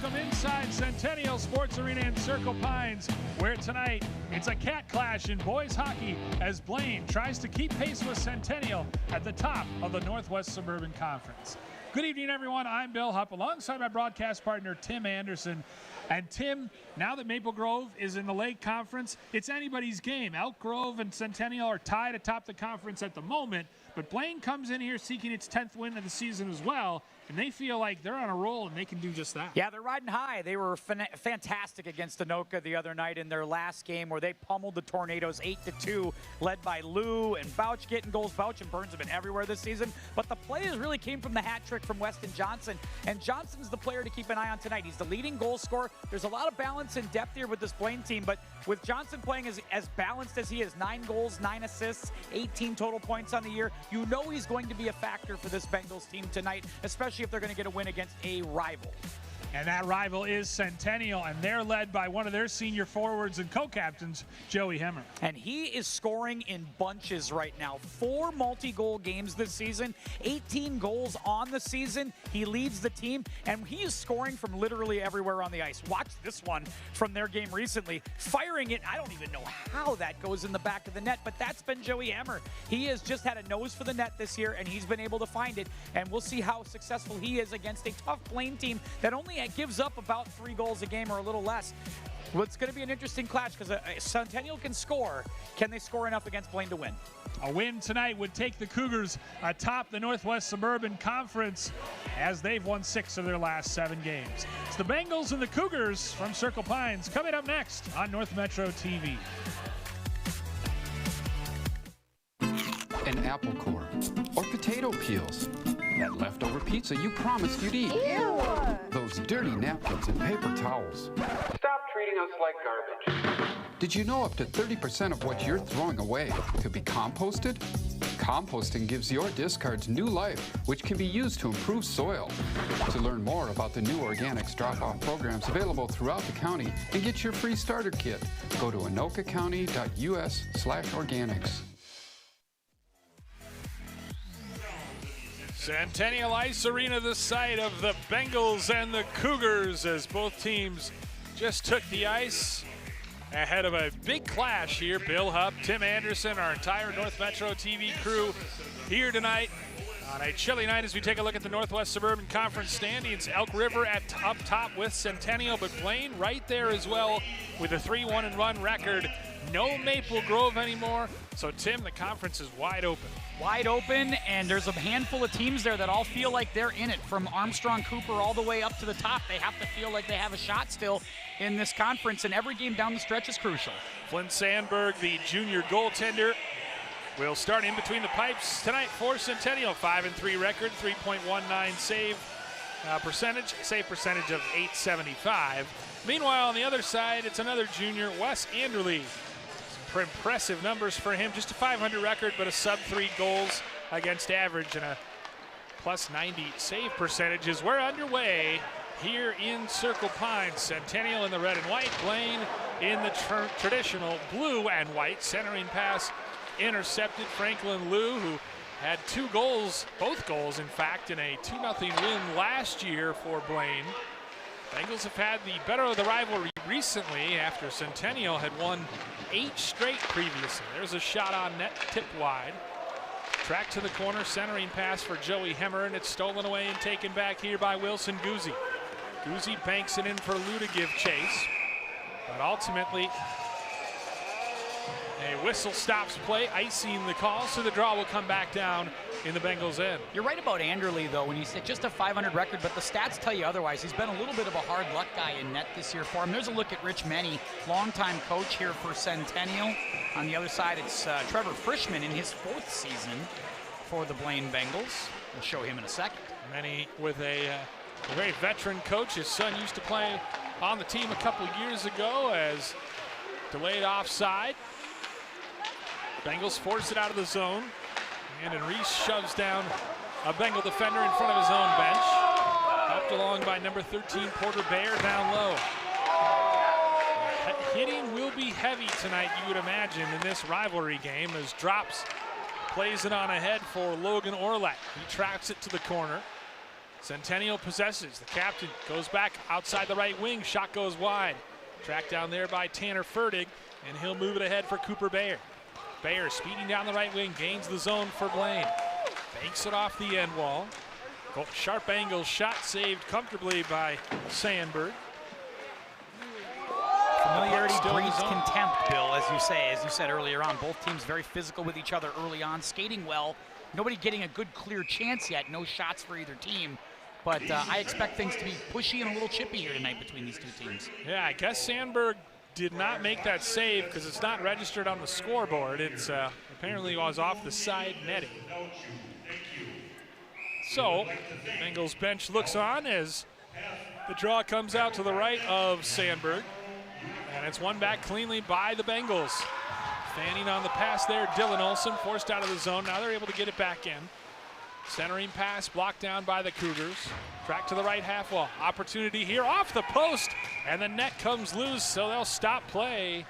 Welcome inside Centennial Sports Arena in Circle Pines, where tonight it's a cat clash in boys hockey as Blaine tries to keep pace with Centennial at the top of the Northwest Suburban Conference. Good evening, everyone. I'm Bill Hupp, alongside my broadcast partner, Tim Anderson. And Tim, now that Maple Grove is in the Lake Conference, it's anybody's game. Elk Grove and Centennial are tied atop the conference at the moment, but Blaine comes in here seeking its 10th win of the season as well, and they feel like they're on a roll and they can do just that. Yeah, they're riding high. They were fantastic against Anoka the other night in their last game where they pummeled the Tornadoes 8-2, led by Lou and Bouch getting goals. Bouch and Burns have been everywhere this season, but the plays really came from the hat trick from Weston Johnson, and Johnson's the player to keep an eye on tonight. He's the leading goal scorer. There's a lot of balance and depth here with this Blaine team, but with Johnson playing as balanced as he is, 9 goals, 9 assists, 18 total points on the year, you know he's going to be a factor for this Bengals team tonight, especially if they're going to get a win against a rival. And that rival is Centennial, and they're led by one of their senior forwards and co-captains, Joey Hemmer. And he is scoring in bunches right now. 4 multi-goal games this season, 18 goals on the season. He leads the team, and he is scoring from literally everywhere on the ice. Watch this one from their game recently. Firing it, I don't even know how that goes in the back of the net, but that's been Joey Hemmer. He has just had a nose for the net this year, and he's been able to find it, and we'll see how successful he is against a tough Blaine team that only gives up about 3 goals a game or a little less. Well, it's going to be an interesting clash because Centennial can score. Can they score enough against Blaine to win? A win tonight would take the Cougars atop the Northwest Suburban Conference as they've won 6 of their last 7 games. It's the Bengals and the Cougars from Circle Pines coming up next on North Metro TV. An apple core or potato peels. That leftover pizza you promised you'd eat. Ew. Those dirty napkins and paper towels. Stop treating us like garbage. Did you know up to 30% of what you're throwing away could be composted? Composting gives your discards new life, which can be used to improve soil. To learn more about the new organics drop-off programs available throughout the county and get your free starter kit, go to anokacounty.us/organics. Centennial Ice Arena, the site of the Bengals and the Cougars, as both teams just took the ice ahead of a big clash here. Bill Hupp, Tim Anderson, our entire North Metro TV crew here tonight on a chilly night as we take a look at the Northwest Suburban Conference standings. Elk River up top with Centennial, but Blaine right there as well with a 3-1-1 record. No Maple Grove anymore. So, Tim, the conference is wide open. Wide open, and there's a handful of teams there that all feel like they're in it. From Armstrong Cooper all the way up to the top, they have to feel like they have a shot still in this conference, and every game down the stretch is crucial. Flynn Sandberg, the junior goaltender, will start in between the pipes tonight for Centennial. 5-3 record, 3.19 save percentage of .875. Meanwhile, on the other side, it's another junior, Wes Anderle. Some impressive numbers for him. Just a .500 record, but a sub-3 goals against average and a +90 save percentages. We're underway here in Circle Pines. Centennial in the red and white, Blaine in the traditional blue and white. Centering pass intercepted. Franklin Liu, who had 2 goals, both goals in fact, in a 2-0 win last year for Blaine. Bengals have had the better of the rivalry recently after Centennial had won 8 straight previously. There's a shot on net, tipped wide. Track to the corner, centering pass for Joey Hemmer, and it's stolen away and taken back here by Wilson Guzzi. Guzzi banks it in for Liu to give chase, but ultimately a whistle stops play, icing the call, so the draw will come back down in the Bengals' end. You're right about Anderle, though, when you say just a .500 record, but the stats tell you otherwise. He's been a little bit of a hard luck guy in net this year for him. There's a look at Rich Menny, longtime coach here for Centennial. On the other side, it's Trevor Frischman in his 4th season for the Blaine Bengals. We'll show him in a second. Menny with a very veteran coach. His son used to play on the team a couple years ago as delayed offside. Bengals force it out of the zone, and Reese shoves down a Bengal defender in front of his own bench. Helped along by number 13, Porter Bayer, down low. Hitting will be heavy tonight, you would imagine, in this rivalry game, as Drops plays it on ahead for Logan Orlett. He tracks it to the corner. Centennial possesses. The captain goes back outside the right wing. Shot goes wide. Tracked down there by Tanner Fertig, and he'll move it ahead for Cooper Bayer. Bayer speeding down the right wing, gains the zone for Blaine. Banks it off the end wall. Sharp angle shot saved comfortably by Sandberg. Familiarity breeds contempt, Bill, as you said earlier on. Both teams very physical with each other early on, skating well. Nobody getting a good, clear chance yet. No shots for either team. But I expect things to be pushy and a little chippy here tonight between these two teams. Yeah, I guess Sandberg did not make that save because it's not registered on the scoreboard. It's apparently was off the side netting. So, Bengals bench looks on as the draw comes out to the right of Sandberg. And it's won back cleanly by the Bengals. Fanning on the pass there, Dylan Olsen forced out of the zone. Now they're able to get it back in. Centering pass blocked down by the Cougars. Track to the right half wall. Opportunity here off the post, and the net comes loose, so they'll stop play.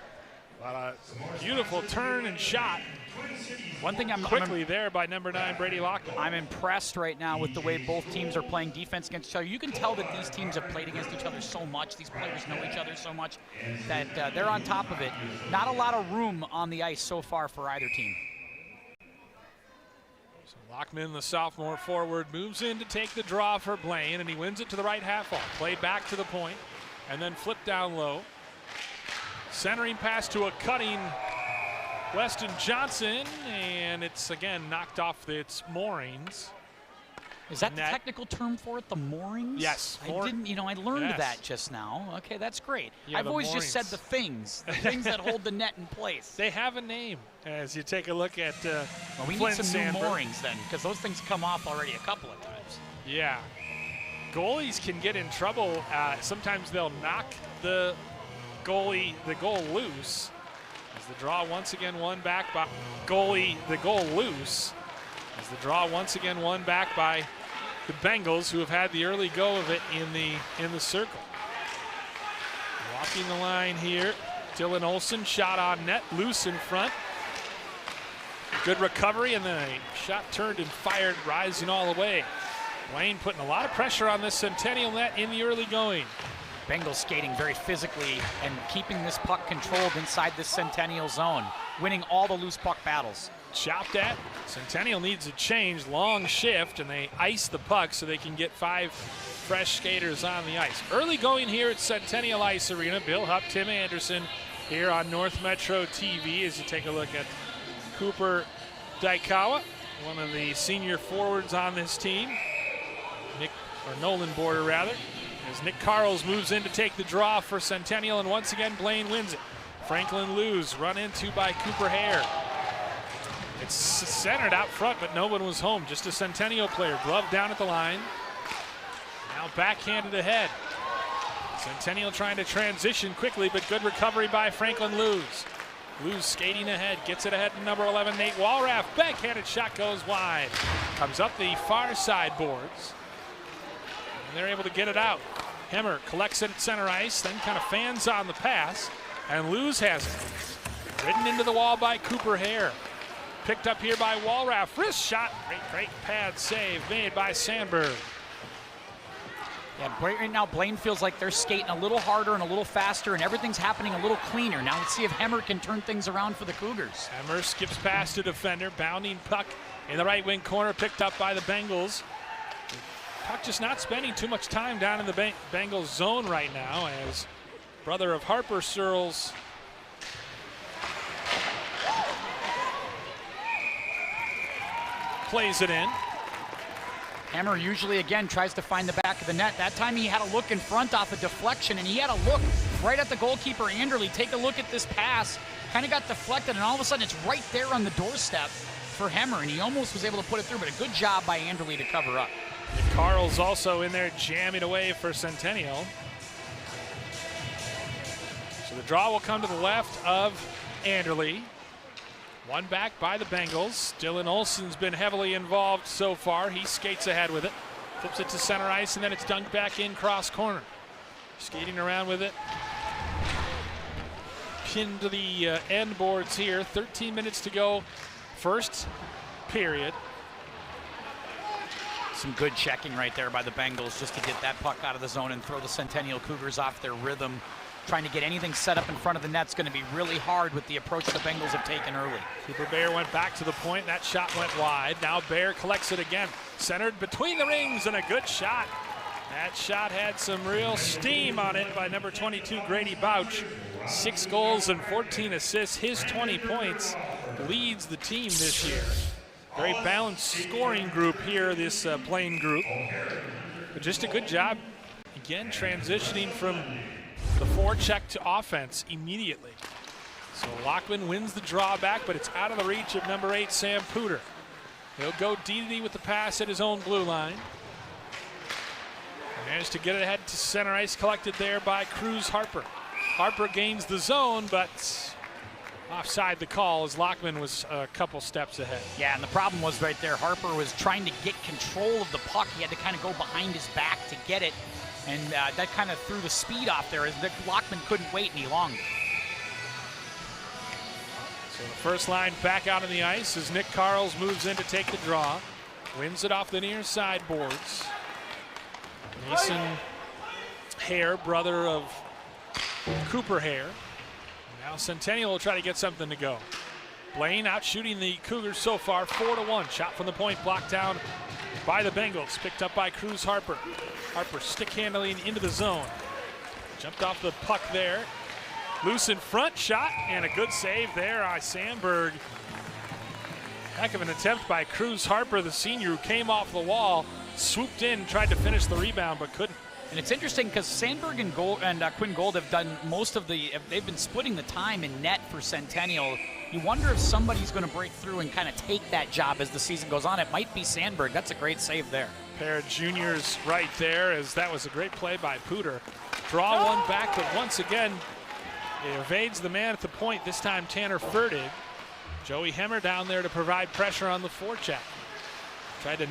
But a beautiful turn and shot. One thing I'm quickly there by number 9, Brady Lockman. I'm impressed right now with the way both teams are playing defense against each other. You can tell that these teams have played against each other so much. These players know each other so much that they're on top of it. Not a lot of room on the ice so far for either team. So Lockman, the sophomore forward, moves in to take the draw for Blaine, and he wins it to the right half wall. Played back to the point, and then flipped down low. Centering pass to a cutting Weston Johnson, and it's again knocked off its moorings. Is that the technical term for it, the moorings? Yes. I didn't, I learned that just now. Okay, that's great. Yeah, I've always just said the things that hold the net in place. They have a name as you take a look at well, we Flynn need some Sandberg. new moorings then, because those things come off already a couple of times. Yeah. Goalies can get in trouble. Sometimes they'll knock the goal loose. As the draw once again won back by the goal loose. As the draw once again won back by the Bengals, who have had the early go of it in the circle. Walking the line here, Dylan Olsen, shot on net, loose in front. Good recovery, and then a shot turned and fired, rising all the way. Blaine putting a lot of pressure on this Centennial net in the early going. Bengals skating very physically and keeping this puck controlled inside this Centennial zone, winning all the loose puck battles. Chopped at. Centennial needs a change, long shift, and they ice the puck so they can get 5 fresh skaters on the ice. Early going here at Centennial Ice Arena. Bill Hupp, Tim Anderson here on North Metro TV as you take a look at Cooper Daikawa, one of the senior forwards on this team. Nolan Border rather. As Nick Carls moves in to take the draw for Centennial, and once again Blaine wins it. Franklin Lewis run into by Cooper Hare. It's centered out front, but no one was home. Just a Centennial player. Glove down at the line. Now backhanded ahead. Centennial trying to transition quickly, but good recovery by Franklin Lewis. Lewis skating ahead, gets it ahead to number 11, Nate Walraff. Backhanded shot goes wide. Comes up the far side boards. And they're able to get it out. Hemmer collects it at center ice, then kind of fans on the pass, and Lewis has it. Ridden into the wall by Cooper Hare. Picked up here by Walraff. Wrist shot. Great pad save made by Sandberg. Yeah, right now Blaine feels like they're skating a little harder and a little faster, and everything's happening a little cleaner. Now let's see if Hemmer can turn things around for the Cougars. Hemmer skips past a defender. Bounding puck in the right wing corner, picked up by the Bengals. Puck just not spending too much time down in the Bengals zone right now, as brother of Harper Searles plays it in. Hemmer usually, again, tries to find the back of the net. That time he had a look in front off a deflection, and he had a look right at the goalkeeper, Anderley. Take a look at this pass. Kind of got deflected, and all of a sudden it's right there on the doorstep for Hemmer, and he almost was able to put it through, but a good job by Anderley to cover up. And Carl's also in there jamming away for Centennial. So the draw will come to the left of Anderley. One back by the Bengals. Dylan Olsen's been heavily involved so far. He skates ahead with it. Flips it to center ice, and then it's dunked back in cross corner. Skating around with it. Pinned to the end boards here. 13 minutes to go. First period. Some good checking right there by the Bengals just to get that puck out of the zone and throw the Centennial Cougars off their rhythm. Trying to get anything set up in front of the net's going to be really hard with the approach the Bengals have taken early. Cooper Bear went back to the point. That shot went wide. Now Bear collects it again. Centered between the rings and a good shot. That shot had some real steam on it by number 22, Grady Bouch. 6 goals and 14 assists. His 20 points leads the team this year. Very balanced scoring group here, this Blaine group. But just a good job, again, transitioning from the forecheck to offense immediately. So Lockman wins the draw back, but it's out of the reach of number 8, Sam Pooter. He'll go D with the pass at his own blue line. Managed to get it ahead to center ice, collected there by Cruz Harper. Harper gains the zone, but offside the call as Lockman was a couple steps ahead. Yeah, and the problem was right there, Harper was trying to get control of the puck. He had to kind of go behind his back to get it, and that kind of threw the speed off there as Lockman couldn't wait any longer. So the first line back out on the ice as Nick Carls moves in to take the draw. Wins it off the near side boards. Mason Hare, brother of Cooper Hare. Now Centennial will try to get something to go. Blaine out shooting the Cougars so far, 4-1. Shot from the point, blocked down by the Bengals. Picked up by Cruz Harper. Harper stick handling into the zone. Jumped off the puck there. Loose in front, shot, and a good save there by Sandberg. Heck of an attempt by Cruz Harper, the senior, who came off the wall, swooped in, tried to finish the rebound, but couldn't. And it's interesting because Sandberg and Quinn Gold have done most of they've been splitting the time in net for Centennial. You wonder if somebody's going to break through and kind of take that job as the season goes on. It might be Sandberg. That's a great save there. Pair of juniors right there, as that was a great play by Pooter. Draw one back, but once again, it evades the man at the point, this time Tanner Fertig. Joey Hemmer down there to provide pressure on the forecheck. Tried to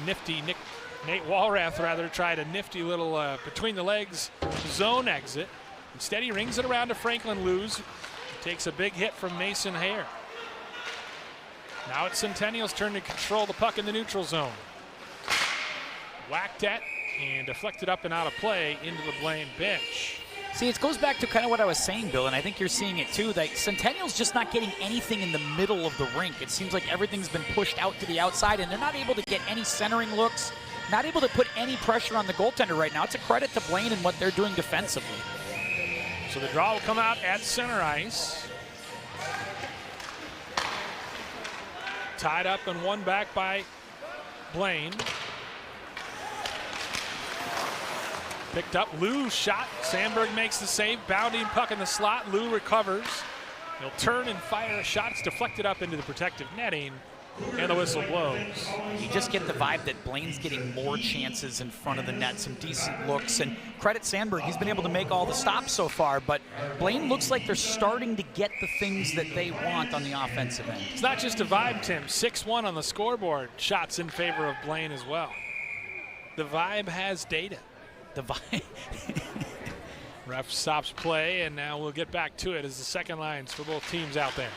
Nate Walrath tried a nifty little between the legs zone exit. Instead he rings it around to Franklin Luz. Takes a big hit from Mason Hare. Now it's Centennial's turn to control the puck in the neutral zone. Whacked at and deflected up and out of play into the Blaine bench. See, it goes back to kind of what I was saying, Bill, and I think you're seeing it too, that Centennial's just not getting anything in the middle of the rink. It seems like everything's been pushed out to the outside, and they're not able to get any centering looks, not able to put any pressure on the goaltender right now. It's a credit to Blaine and what they're doing defensively. So the draw will come out at center ice. Tied up and won back by Blaine. Picked up, Lou shot. Sandberg makes the save, bounding puck in the slot. Lou recovers. He'll turn and fire a shot. It's deflected up into the protective netting, and the whistle blows. You just get the vibe that Blaine's getting more chances in front of the net, some decent looks, and credit Sandberg. He's been able to make all the stops so far, but Blaine looks like they're starting to get the things that they want on the offensive end. It's not just a vibe, Tim. 6-1 on the scoreboard. Shots in favor of Blaine as well. The vibe has data. The vibe. Ref stops play, and now we'll get back to it as the second lines for both teams out there.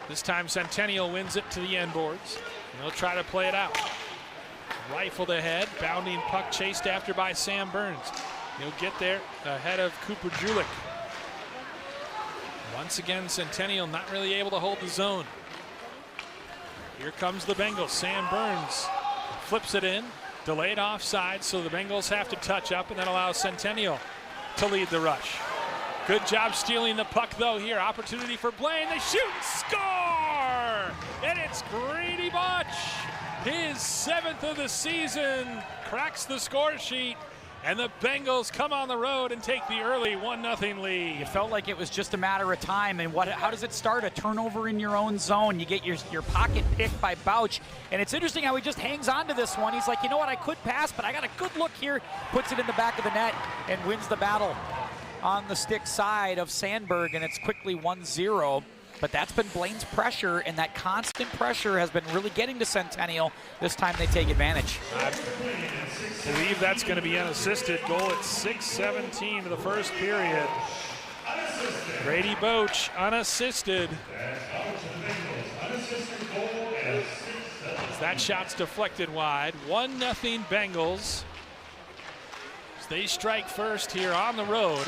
This time Centennial wins it to the end boards, and they'll try to play it out. Rifled ahead, bounding puck chased after by Sam Burns. He'll get there ahead of Cooper Julik. Once again, Centennial not really able to hold the zone. Here comes the Bengals. Sam Burns flips it in. Delayed offside, so the Bengals have to touch up, and that allows Centennial to lead the rush. Good job stealing the puck, though, here. Opportunity for Blaine. They shoot, score! And it's Grady Butch. His 7th of the season cracks the score sheet, and the Bengals come on the road and take the early 1-0 lead. You felt like it was just a matter of time, and how does it start? A turnover in your own zone. You get your pocket picked by Bouch, and it's interesting how he just hangs on to this one. He's like, you know what, I could pass, but I got a good look here. Puts it in the back of the net and wins the battle on the stick side of Sandberg, and it's quickly 1-0. But that's been Blaine's pressure, and that constant pressure has been really getting to Centennial. This time they take advantage. I believe that's going to be unassisted. Goal at 6:17 of the first period. Grady Bouch unassisted. As that shot's deflected wide. 1-0 Bengals. As they strike first here on the road.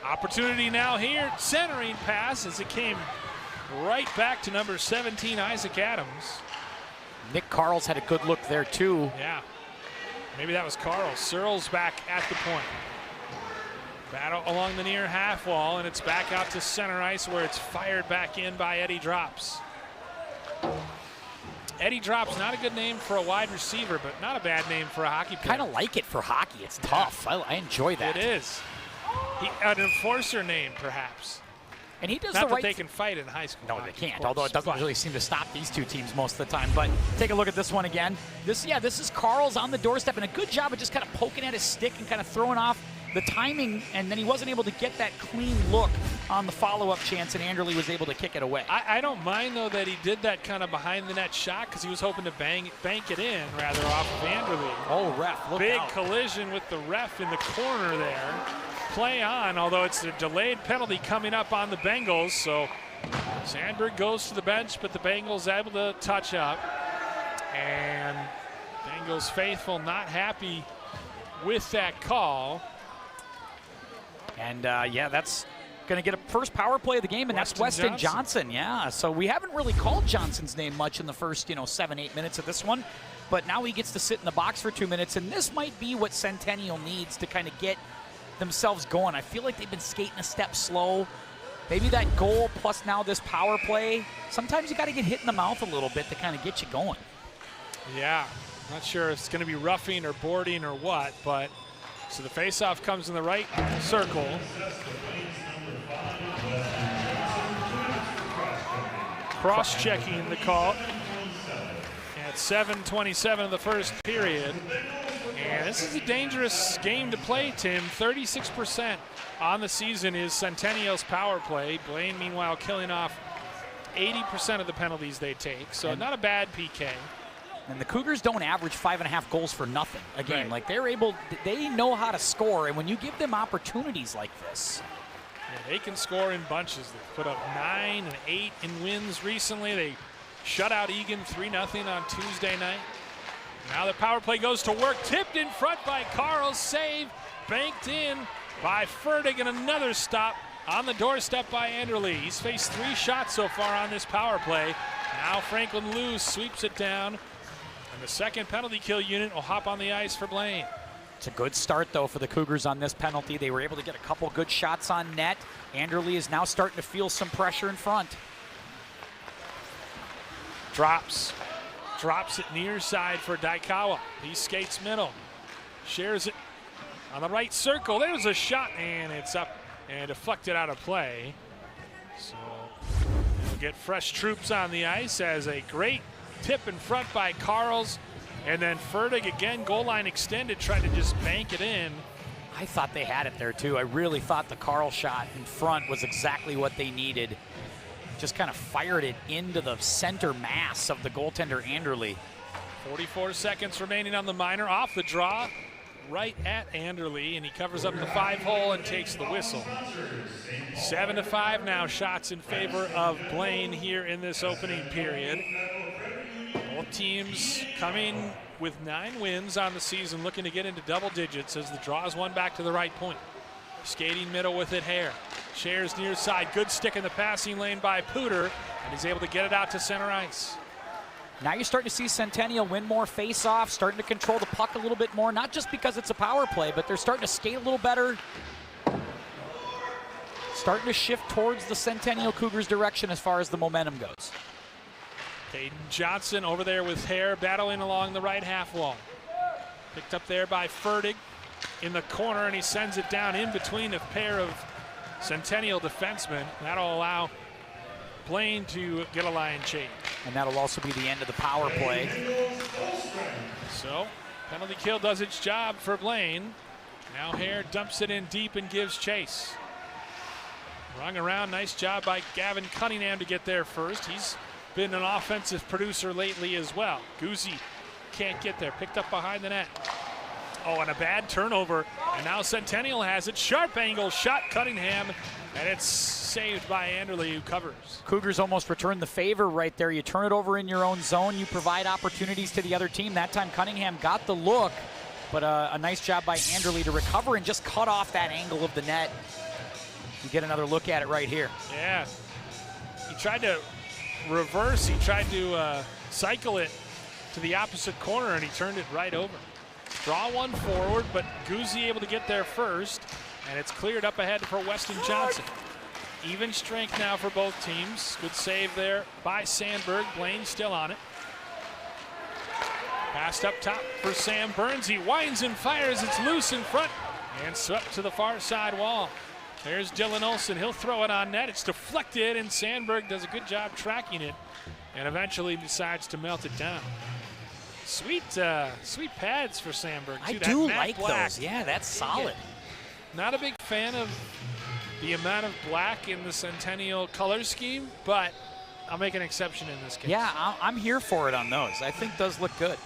Opportunity now here. Centering pass as it came right back to number 17, Isaac Adams. Nick Carl's had a good look there too. Yeah. Maybe that was Carl. Searles back at the point. Battle along the near half wall, and it's back out to center ice where it's fired back in by Eddie Drops. Eddie Drops, not a good name for a wide receiver, but not a bad name for a hockey player. Kind of like it for hockey. It's tough. I enjoy that. It is. An enforcer name, perhaps. And he does not the that right they can fight in high school. No, hockey, they can't, course, although it doesn't really seem to stop these two teams most of the time. But take a look at this one again. This is Carl's on the doorstep, and a good job of just kind of poking at his stick and kind of throwing off the timing, and then he wasn't able to get that clean look on the follow-up chance, and Anderle was able to kick it away. I don't mind, though, that he did that kind of behind-the-net shot because he was hoping to bank it in, rather, off of Anderle. Oh, ref, look Big out. collision with the ref in the corner there. Play on, although it's a delayed penalty coming up on the Bengals, so Sandberg goes to the bench, but the Bengals able to touch up. And Bengals faithful not happy with that call. And that's going to get a first power play of the game, and that's Weston Johnson. Yeah, so we haven't really called Johnson's name much in the first 7-8 minutes of this one, but now he gets to sit in the box for 2 minutes, and this might be what Centennial needs to kind of get themselves going. I feel like they've been skating a step slow. Maybe that goal plus now this power play. Sometimes you got to get hit in the mouth a little bit to kind of get you going. Yeah, not sure if it's going to be roughing or boarding or what, but so the faceoff comes in the right circle. Cross-checking the call at 7:27 of the first period. And this is a dangerous game to play, Tim. 36% on the season is Centennial's power play. Blaine, meanwhile, killing off 80% of the penalties they take. So not a bad PK. And the Cougars don't average 5.5 goals for nothing a game. Right. Like they know how to score, and when you give them opportunities like this. Yeah, they can score in bunches. They've put up 9 and 8 in wins recently. They shut out Egan 3-0 on Tuesday night. Now the power play goes to work. Tipped in front by Carl. Save. Banked in by Fertig, and another stop on the doorstep by Anderle. He's faced 3 shots so far on this power play. Now Franklin Lou sweeps it down. And the second penalty kill unit will hop on the ice for Blaine. It's a good start, though, for the Cougars on this penalty. They were able to get a couple good shots on net. Anderle is now starting to feel some pressure in front. Drops it near side for Daikawa. He skates middle. Shares it on the right circle. There's a shot, and it's up and deflected out of play. So we'll get fresh troops on the ice as a great tip in front by Carls. And then Fertig again, goal line extended, trying to just bank it in. I thought they had it there, too. I really thought the Carl shot in front was exactly what they needed. Just kind of fired it into the center mass of the goaltender, Anderle. 44 seconds remaining on the minor. Off the draw, right at Anderle, and he covers up the 5-hole and takes the whistle. 7-5 now, shots in favor of Blaine here in this opening period. Both teams coming with 9 wins on the season, looking to get into double digits as the draws one back to the right point. Skating middle with it, Hare. Shares near side. Good stick in the passing lane by Pooter, and he's able to get it out to center ice. Now you're starting to see Centennial win more face-offs, starting to control the puck a little bit more, not just because it's a power play, but they're starting to skate a little better. Starting to shift towards the Centennial Cougars direction as far as the momentum goes. Caden Johnson over there with Hare battling along the right half wall. Picked up there by Fertig in the corner, and he sends it down in between a pair of Centennial defensemen. That'll allow Blaine to get a line change. And that'll also be the end of the power play. So penalty kill does its job for Blaine. Now Hare dumps it in deep and gives chase. Rung around, nice job by Gavin Cunningham to get there first. He's been an offensive producer lately as well. Guzzi can't get there, picked up behind the net. Oh, and a bad turnover. And now Centennial has it. Sharp angle shot, Cunningham, and it's saved by Anderle, who covers. Cougars almost returned the favor right there. You turn it over in your own zone. You provide opportunities to the other team. That time Cunningham got the look, but a nice job by Anderle to recover and just cut off that angle of the net. You get another look at it right here. Yeah. He tried to reverse. He tried to cycle it to the opposite corner, and he turned it right over. Draw one forward, but Guzzi able to get there first, and it's cleared up ahead for Weston Johnson. Even strength now for both teams. Good save there by Sandberg. Blaine still on it. Passed up top for Sam Burns. He winds and fires. It's loose in front and swept to the far side wall. There's Dylan Olson. He'll throw it on net. It's deflected, and Sandberg does a good job tracking it and eventually decides to melt it down. Sweet pads for Sandberg, too. I do like those. Yeah, that's solid. Not a big fan of the amount of black in the Centennial color scheme, but I'll make an exception in this case. Yeah, I'm here for it on those. I think those look good.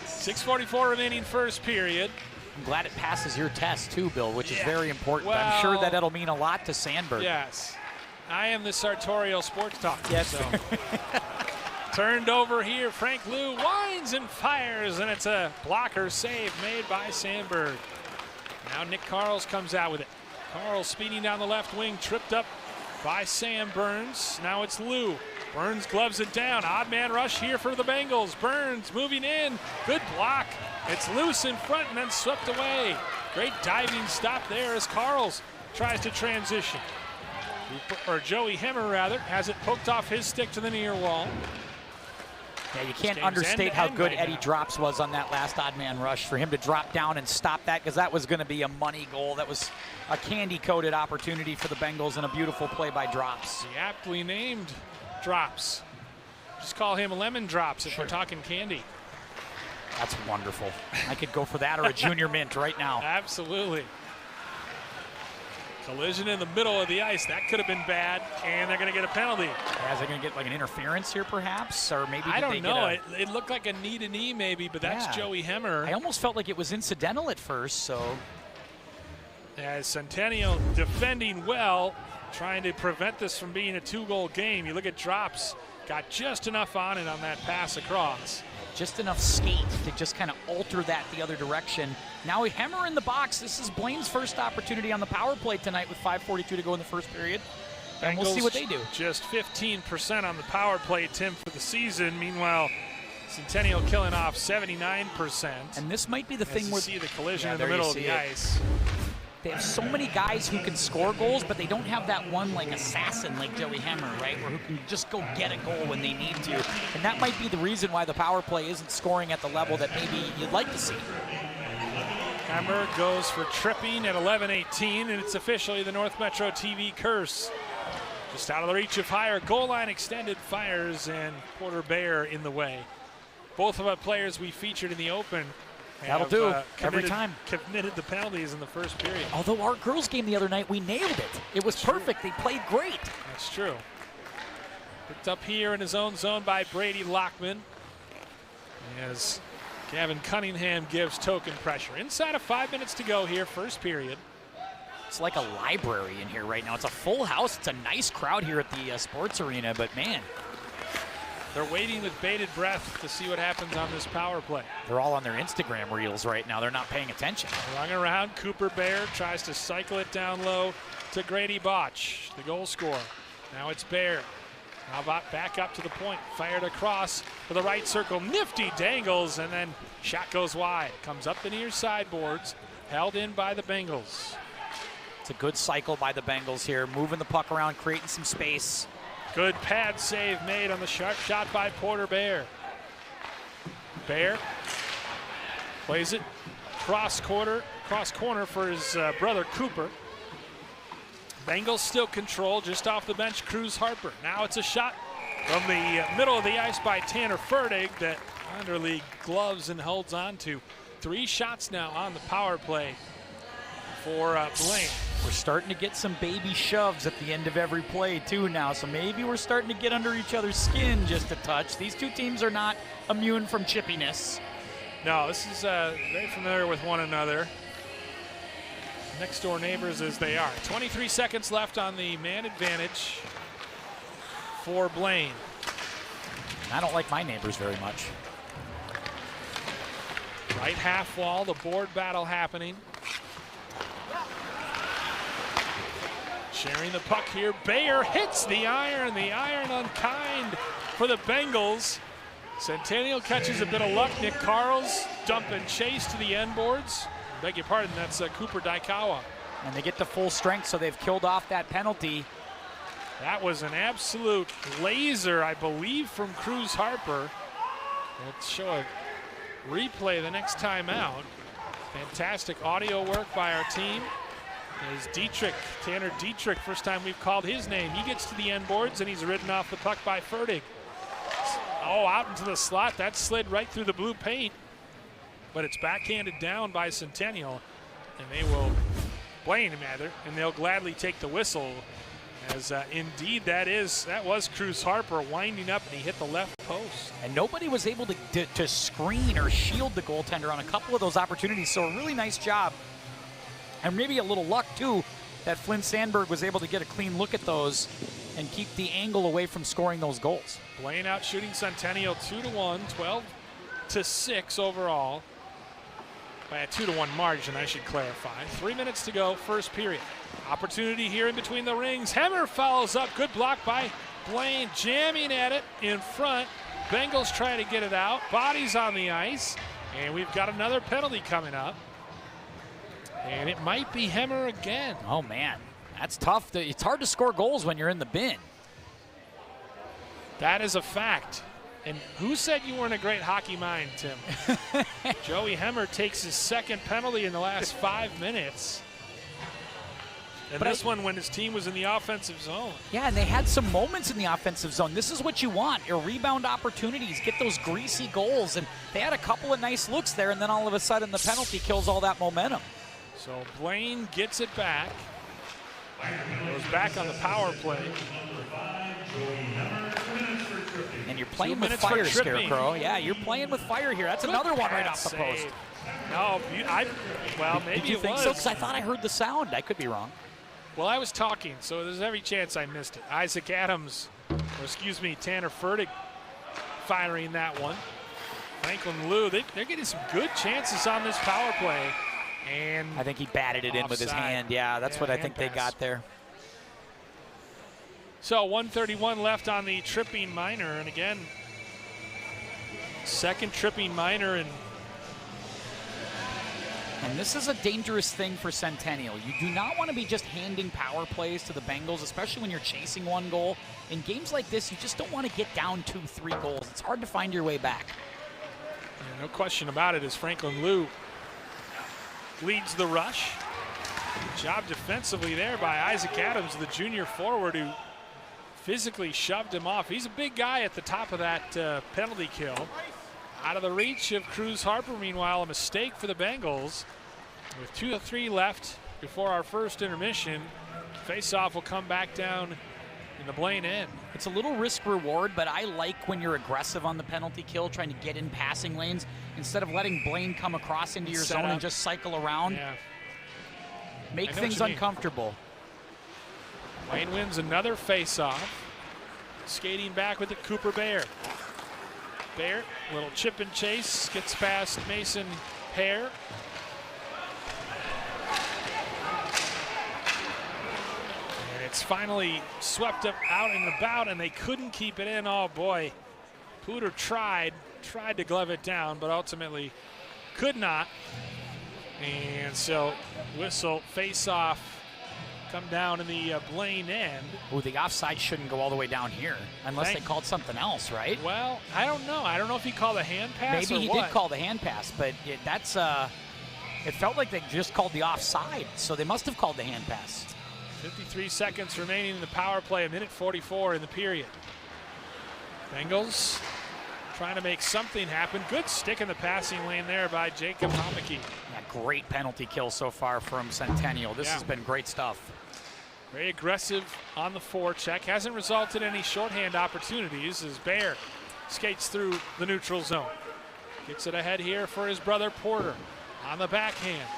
6:44 remaining first period. I'm glad it passes your test too, Bill, which is very important. Well, I'm sure that'll mean a lot to Sandberg. Yes. I am the sartorial sports talk. Yes. So. Turned over here, Frank Liu winds and fires, and it's a blocker save made by Sandberg. Now Nick Carls comes out with it. Carls speeding down the left wing, tripped up by Sam Burns. Now it's Liu. Burns gloves it down. Odd man rush here for the Bengals. Burns moving in. Good block. It's loose in front and then swept away. Great diving stop there as Carls tries to transition. Or Joey Hemmer, rather, has it poked off his stick to the near wall. Yeah, you can't understate how good Eddie Drops was on that last odd man rush. For him to drop down and stop that, because that was going to be a money goal. That was a candy-coated opportunity for the Bengals and a beautiful play by Drops. The aptly named Drops. Just call him Lemon Drops if we're talking candy. That's wonderful. I could go for that or a junior mint right now. Absolutely. Collision in the middle of the ice. That could have been bad, and they're going to get a penalty. Yeah, is they going to get like an interference here, perhaps? Or maybe I don't know. It looked like a knee-to-knee maybe, but that's Joey Hemmer. I almost felt like it was incidental at first, so. As Centennial defending well, trying to prevent this from being a two-goal game. You look at Drops. Got just enough on it on that pass across. Just enough skate to just kind of alter that the other direction. Now a Hemmer in the box. This is Blaine's first opportunity on the power play tonight with 5:42 to go in the first period. And we'll see what they do. Just 15% on the power play, Tim, for the season. Meanwhile, Centennial killing off 79%. And this might be the thing where you see the collision in the middle of the ice. They have so many guys who can score goals, but they don't have that one like assassin like Joey Hemmer, right, who can just go get a goal when they need to. And that might be the reason why the power play isn't scoring at the level that maybe you'd like to see. Hemmer goes for tripping at 11:18, and it's officially the North Metro TV curse. Just out of the reach of fire, goal line extended, fires, and Porter Bear in the way. Both of our players we featured in the open That'll do every time. Committed the penalties in the first period. Although our girls' game the other night, we nailed it. It was perfect. They played great. That's true. Picked up here in his own zone by Brady Lockman. As Gavin Cunningham gives token pressure. Inside of 5 minutes to go here, first period. It's like a library in here right now. It's a full house. It's a nice crowd here at the sports arena, but man. They're waiting with bated breath to see what happens on this power play. They're all on their Instagram reels right now. They're not paying attention. Rung around, Cooper Bear tries to cycle it down low to Grady Botch, the goal scorer. Now it's Bear. Now back up to the point, fired across to the right circle. Nifty dangles, and then shot goes wide. Comes up the near sideboards, held in by the Bengals. It's a good cycle by the Bengals here, moving the puck around, creating some space. Good pad save made on the sharp shot by Porter Bear. Bear plays it cross corner for his brother Cooper. Bengals still control just off the bench. Cruz Harper. Now it's a shot from the middle of the ice by Tanner Ferdig that Anderle gloves and holds on to. 3 shots now on the power play for Blaine. We're starting to get some baby shoves at the end of every play too now, so maybe we're starting to get under each other's skin just a touch. These two teams are not immune from chippiness. No, this is very familiar with one another. Next door neighbors as they are. 23 seconds left on the man advantage for Blaine. I don't like my neighbors very much. Right half wall, the board battle happening. Sharing the puck here. Bayer hits the iron unkind for the Bengals. Centennial catches a bit of luck. Nick Carl's dump and chase to the end boards. Beg your pardon, that's Cooper Daikawa. And they get to full strength, so they've killed off that penalty. That was an absolute laser, I believe, from Cruz Harper. Let's show a replay the next time out. Fantastic audio work by our team. Is Dietrich, Tanner Dietrich, first time we've called his name. He gets to the end boards and he's ridden off the puck by Fertig. Oh, out into the slot. That slid right through the blue paint. But it's backhanded down by Centennial. And they will, Blaine rather, and they'll gladly take the whistle. As indeed that was Cruz Harper winding up and he hit the left post. And nobody was able to screen or shield the goaltender on a couple of those opportunities. So a really nice job. And maybe a little luck too that Flynn Sandberg was able to get a clean look at those and keep the angle away from scoring those goals. Blaine out shooting Centennial 2-1, 12-6 overall. By a 2-1 margin, I should clarify. 3 minutes to go, first period. Opportunity here in between the rings. Hemmer follows up. Good block by Blaine, jamming at it in front. Bengals trying to get it out. Bodies on the ice. And we've got another penalty coming up. And it might be Hemmer again. Oh, man. That's tough. It's hard to score goals when you're in the bin. That is a fact. And who said you weren't a great hockey mind, Tim? Joey Hemmer takes his second penalty in the last 5 minutes. And this one when his team was in the offensive zone. Yeah, and they had some moments in the offensive zone. This is what you want, your rebound opportunities, get those greasy goals. And they had a couple of nice looks there, and then all of a sudden the penalty kills all that momentum. So Blaine gets it back. Goes back on the power play. And you're playing with fire, Scarecrow. Yeah, you're playing with fire here. That's another one right off the post. No, well, maybe Did you think so? Because I thought I heard the sound. I could be wrong. Well, I was talking, so there's every chance I missed it. Isaac Adams, or excuse me, Tanner Fertig firing that one. Franklin Liu, they're getting some good chances on this power play. And I think he batted it in with his hand. Yeah, that's what I think they got there. So 1:31 left on the tripping minor, and again, second tripping minor. And this is a dangerous thing for Centennial. You do not want to be just handing power plays to the Bengals, especially when you're chasing one goal. In games like this, you just don't want to get down 2-3 goals. It's hard to find your way back. Yeah, no question about it, as Franklin Liu leads the rush. Good job defensively there by Isaac Adams, the junior forward who physically shoved him off. He's a big guy at the top of that penalty kill. Out of the reach of Cruz Harper, meanwhile, a mistake for the Bengals. With 2-3 left before our first intermission, faceoff will come back down in the Blaine end. It's a little risk reward, but I like when you're aggressive on the penalty kill, trying to get in passing lanes, instead of letting Blaine come across into your zone and just cycle around. Yeah. Make things uncomfortable. Blaine wins another faceoff. Skating back with it, Cooper Bayer. Bayer, little chip and chase, gets past Mason Hare. And it's finally swept up out and about, and they couldn't keep it in. Oh boy, Pooter tried to glove it down, but ultimately could not. And so whistle, face off, come down in the Blaine end. Oh, the offside shouldn't go all the way down here unless they called something else, right? Well, I don't know. I don't know if he called a hand pass. Maybe he did call the hand pass, but it felt like they just called the offside, so they must have called the hand pass. 53 seconds remaining in the power play, a minute 44 in the period. Bengals trying to make something happen. Good stick in the passing lane there by Jacob Homeke. Yeah, great penalty kill so far from Centennial. This has been great stuff. Very aggressive on the forecheck. Hasn't resulted in any shorthand opportunities as Bayer skates through the neutral zone. Gets it ahead here for his brother Porter on the backhand.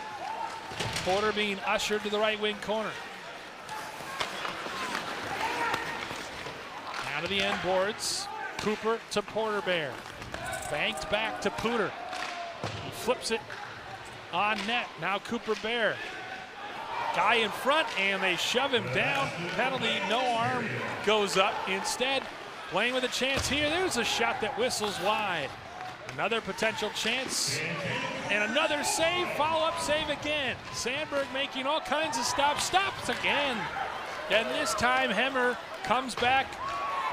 Porter being ushered to the right wing corner. Down to the end boards. Cooper to Porter Bear. Banked back to Pooter. He flips it on net. Now Cooper Bear. Guy in front, and they shove him down. Penalty, no arm goes up. Instead, Blaine with a chance here. There's a shot that whistles wide. Another potential chance, and another save, follow-up save again. Sandberg making all kinds of stops again. And this time, Hemmer comes back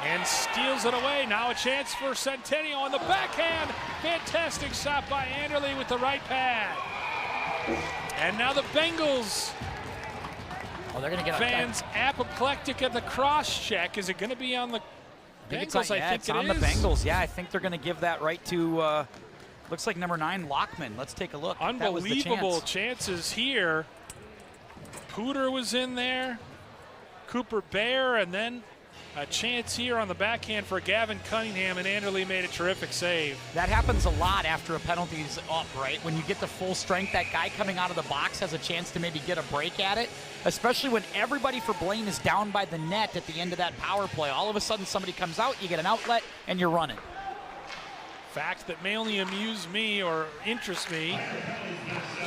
and steals it away. Now a chance for Centennial on the backhand. Fantastic shot by Anderle with the right pad. And now the Bengals. Oh, they're going to get fans apoplectic at the cross check. Is it going to be on the Bengals? I think it's on the Bengals. Yeah, I think they're going to give that right to, looks like number 9, Lockman. Let's take a look. Unbelievable chances here. Pooter was in there. Cooper Bear, and then a chance here on the backhand for Gavin Cunningham, and Anderle made a terrific save. That happens a lot after a penalty's up, right? When you get the full strength, that guy coming out of the box has a chance to maybe get a break at it, especially when everybody for Blaine is down by the net at the end of that power play. All of a sudden, somebody comes out, you get an outlet, and you're running. Fact that may only amuse me or interest me.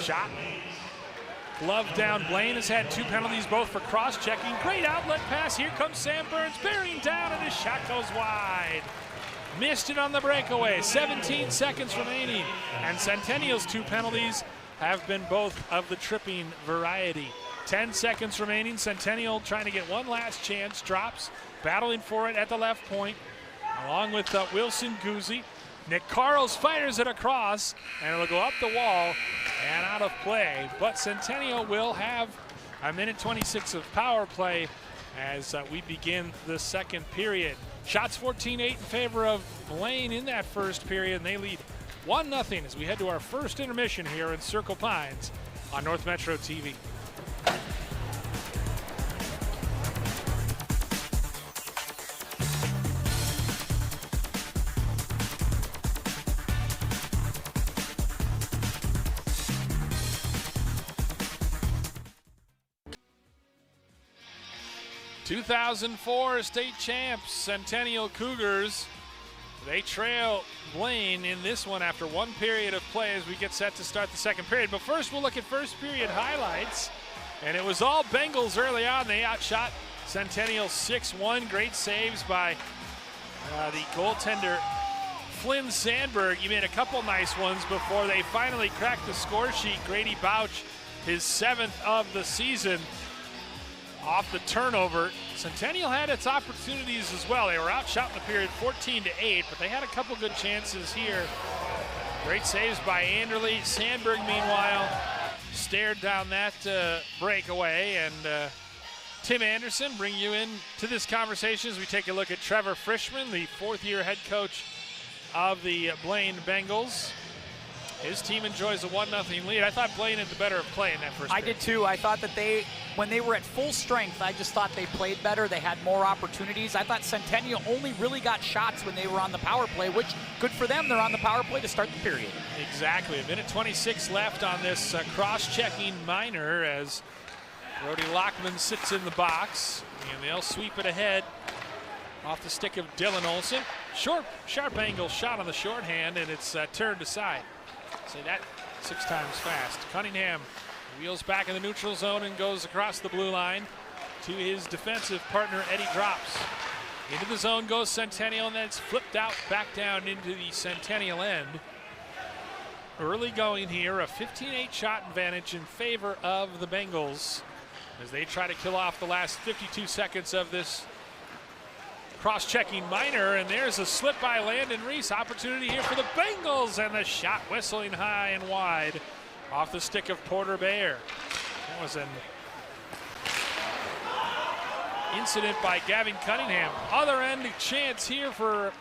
Shot. Glove down. Blaine has had 2 penalties, both for cross-checking. Great outlet pass. Here comes Sam Burns bearing down, and his shot goes wide. Missed it on the breakaway. 17 seconds remaining. And Centennial's 2 penalties have been both of the tripping variety. 10 seconds remaining. Centennial trying to get one last chance. Drops. Battling for it at the left point. Along with Wilson Guzzi. Nick Carls fires it across, and it'll go up the wall and out of play. But Centennial will have a minute 26 of power play as we begin the second period. Shots 14-8 in favor of Blaine in that first period, and they lead 1-0 as we head to our first intermission here in Circle Pines on North Metro TV. '04 state champs, Centennial Cougars. They trail Blaine in this one after 1 period of play as we get set to start the second period. But first, we'll look at first period highlights. And it was all Bengals early on. They outshot Centennial 6-1. Great saves by the goaltender Flynn Sandberg. He made a couple nice ones before they finally cracked the score sheet. Grady Bouch, his 7th of the season. Off the turnover. Centennial had its opportunities as well. They were outshot in the period 14-8, but they had a couple good chances here. Great saves by Anderle. Sandberg, meanwhile, stared down that breakaway. And Tim Anderson, bring you in to this conversation as we take a look at Trevor Frischman, the 4th-year head coach of the Blaine Bengals. His team enjoys a 1-0 lead. I thought Blaine had the better of play in that first period. I did too. I thought that when they were at full strength, I just thought they played better. They had more opportunities. I thought Centennial only really got shots when they were on the power play, which, good for them. They're on the power play to start the period. Exactly. A minute 26 left on this cross-checking minor as Brody Lockman sits in the box, and they'll sweep it ahead off the stick of Dylan Olson. Sharp angle shot on the shorthand, and it's turned aside. Say that 6 times fast. Cunningham wheels back in the neutral zone and goes across the blue line to his defensive partner, Eddie Drops. Into the zone goes Centennial, and then it's flipped out back down into the Centennial end. Early going here, a 15-8 shot advantage in favor of the Bengals as they try to kill off the last 52 seconds of this cross-checking minor, and there's a slip by Landon Reese. Opportunity here for the Bengals, and the shot whistling high and wide off the stick of Porter Bear. That was an incident by Gavin Cunningham. Other end chance here for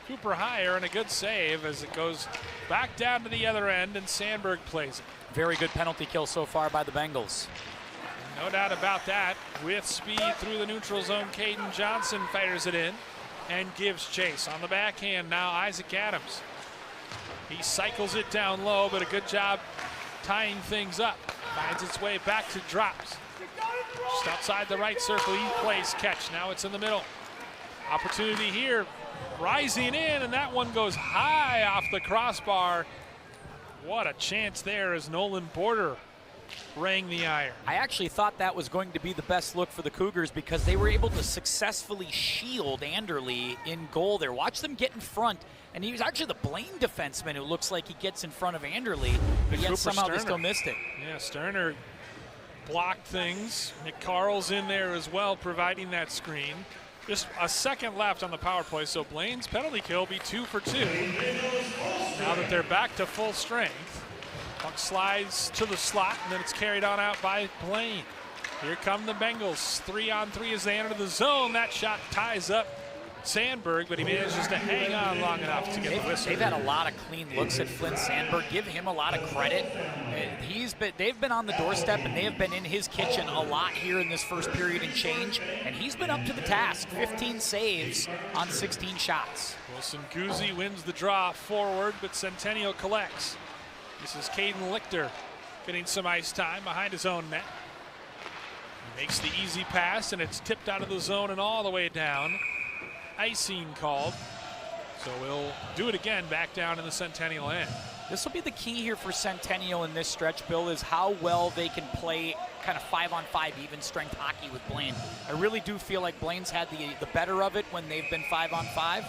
Cooper Hire, and a good save as it goes back down to the other end, and Sandberg plays it. Very good penalty kill so far by the Bengals. No doubt about that. With speed through the neutral zone, Caden Johnson fires it in and gives chase. On the backhand now, Isaac Adams. He cycles it down low, but a good job tying things up. Finds its way back to drops. Just outside the right circle, he plays catch. Now it's in the middle. Opportunity here, rising in, and that one goes high off the crossbar. What a chance there as Nolan Border rang the iron. I actually thought that was going to be the best look for the Cougars because they were able to successfully shield Anderle in goal there. Watch them get in front, and he was actually the Blaine defenseman who looks like he gets in front of Anderle, but yet somehow they still missed it. Yeah, Sterner blocked things. Nick Carl's in there as well, providing that screen. Just a second left on the power play, so Blaine's penalty kill will be 2 for 2. Now that they're back to full strength, puck slides to the slot, and then it's carried on out by Blaine. Here come the Bengals, 3-on-3 as they enter the zone. That shot ties up Sandberg, but he manages to hang on long enough to get the whistle. They've had a lot of clean looks at Flynn Sandberg. Give him a lot of credit. They've been on the doorstep, and they have been in his kitchen a lot here in this first period and change, and he's been up to the task. 15 saves on 16 shots. Wilson Guzzi wins the draw forward, but Centennial collects. This is Caden Lichter getting some ice time behind his own net. He makes the easy pass, and it's tipped out of the zone and all the way down. Icing called, so we'll do it again back down in the Centennial end. This will be the key here for Centennial in this stretch, Bill, is how well they can play kind of 5-on-5 even strength hockey with Blaine. I really do feel like Blaine's had the better of it when they've been 5-on-5. I'd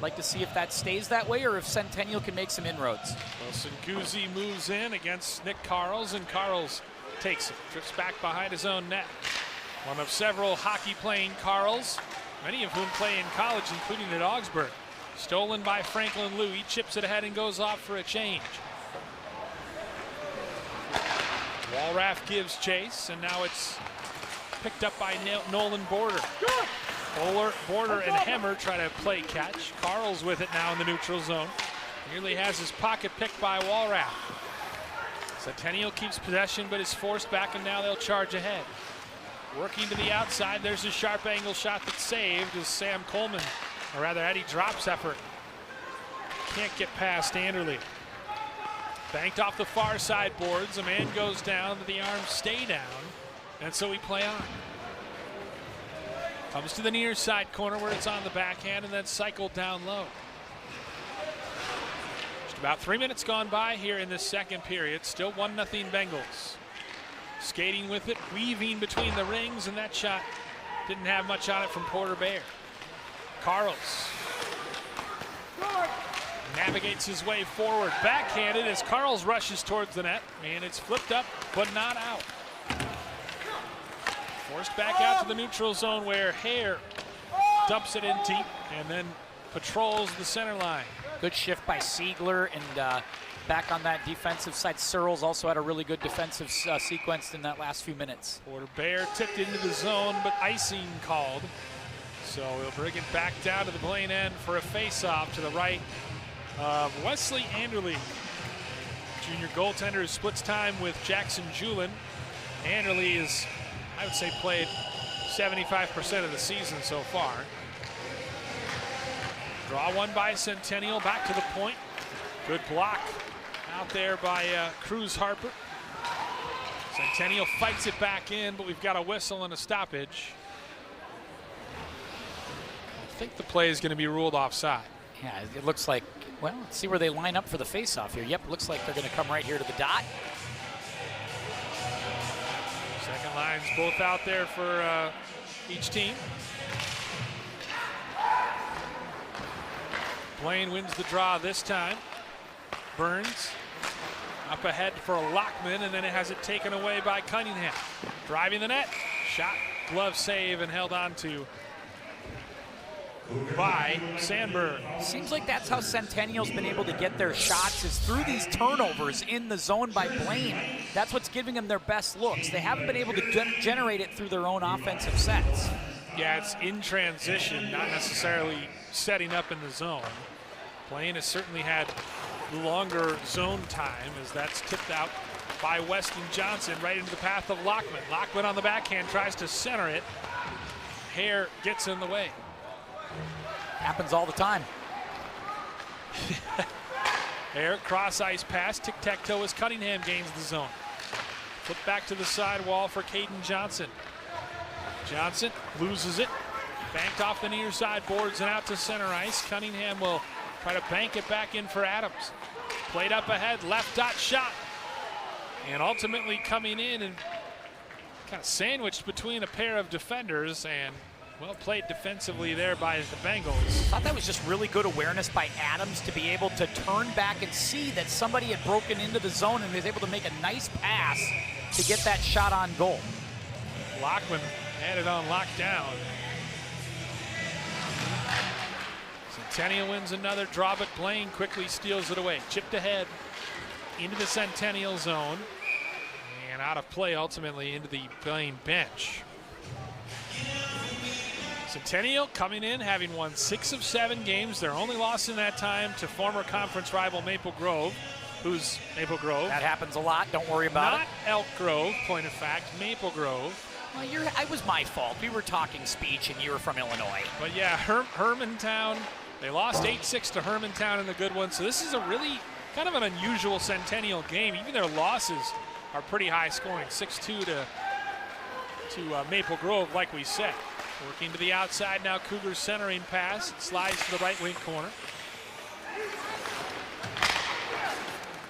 like to see if that stays that way or if Centennial can make some inroads. Wilson Guzzi moves in against Nick Carls, and Carls takes it, drifts back behind his own net. One of several hockey-playing Carls, many of whom play in college, including at Augsburg. Stolen by Franklin Liu. He chips it ahead and goes off for a change. Walraff gives chase, and now it's picked up by Nolan Border. Border and Hemmer try to play catch. Carl's with it now in the neutral zone. Nearly has his pocket picked by Walraff. Centennial keeps possession, but is forced back, and now they'll charge ahead. Working to the outside, there's a sharp angle shot that's saved as Sam Coleman, or rather Eddie Drops effort. Can't get past Anderle. Banked off the far side boards, a man goes down, but the arms stay down, and so we play on. Comes to the near side corner where it's on the backhand and then cycled down low. Just about 3 minutes gone by here in this second period, still 1-0 Bengals. Skating with it, weaving between the rings, and that shot didn't have much on it from Porter Bear. Carls navigates his way forward, backhanded as Carls rushes towards the net, and it's flipped up but not out. Forced back out to the neutral zone where Hare dumps it in deep and then patrols the center line. Good shift by Siegler, and back on that defensive side, Searles also had a really good defensive sequence in that last few minutes. Porter Bear tipped into the zone, but icing called. So we'll bring it back down to the Blaine end for a face-off to the right of Wesley Anderle. Junior goaltender who splits time with Jackson Julin. Anderle is, I would say, played 75% of the season so far. Draw one by Centennial, back to the point. Good block out there by Cruz Harper. Centennial fights it back in, but we've got a whistle and a stoppage. I think the play is going to be ruled offside. Yeah, it looks like, well, let's see where they line up for the face-off here. Yep, looks like they're going to come right here to the dot. Second line's both out there for each team. Blaine wins the draw this time. Burns up ahead for a Lockman, and then it has it taken away by Cunningham. Driving the net, shot, glove save, and held on to by Sandberg. Seems like that's how Centennial's been able to get their shots, is through these turnovers in the zone by Blaine. That's what's giving them their best looks. They haven't been able to generate it through their own offensive sets. Yeah, it's in transition, not necessarily setting up in the zone. Blaine has certainly had longer zone time as that's tipped out by Weston Johnson right into the path of Lockman. Lockman on the backhand tries to center it. Hare gets in the way. Happens all the time. There, cross ice pass, tic-tac-toe as Cunningham gains the zone. Flip back to the sidewall for Caden Johnson. Johnson loses it. Banked off the near side boards and out to center ice. Cunningham will try to bank it back in for Adams. Played up ahead, left dot shot. And ultimately coming in and kind of sandwiched between a pair of defenders, and well played defensively there by the Bengals. I thought that was just really good awareness by Adams to be able to turn back and see that somebody had broken into the zone and was able to make a nice pass to get that shot on goal. Lockman had it on lockdown. Centennial wins another draw, but Blaine quickly steals it away. Chipped ahead into the Centennial zone and out of play ultimately into the Blaine bench. Centennial coming in having won 6 of 7 games. Their only loss in that time to former conference rival Maple Grove. Who's Maple Grove? That happens a lot, don't worry about it. Not Elk Grove, point of fact, Maple Grove. Well, it was my fault. We were talking speech and you were from Illinois. But yeah, Hermantown, they lost 8-6 to Hermantown in the good one. So this is a really kind of an unusual Centennial game. Even their losses are pretty high scoring. 6-2 to Maple Grove, like we said. Working to the outside now, Cougars centering pass. It slides to the right wing corner.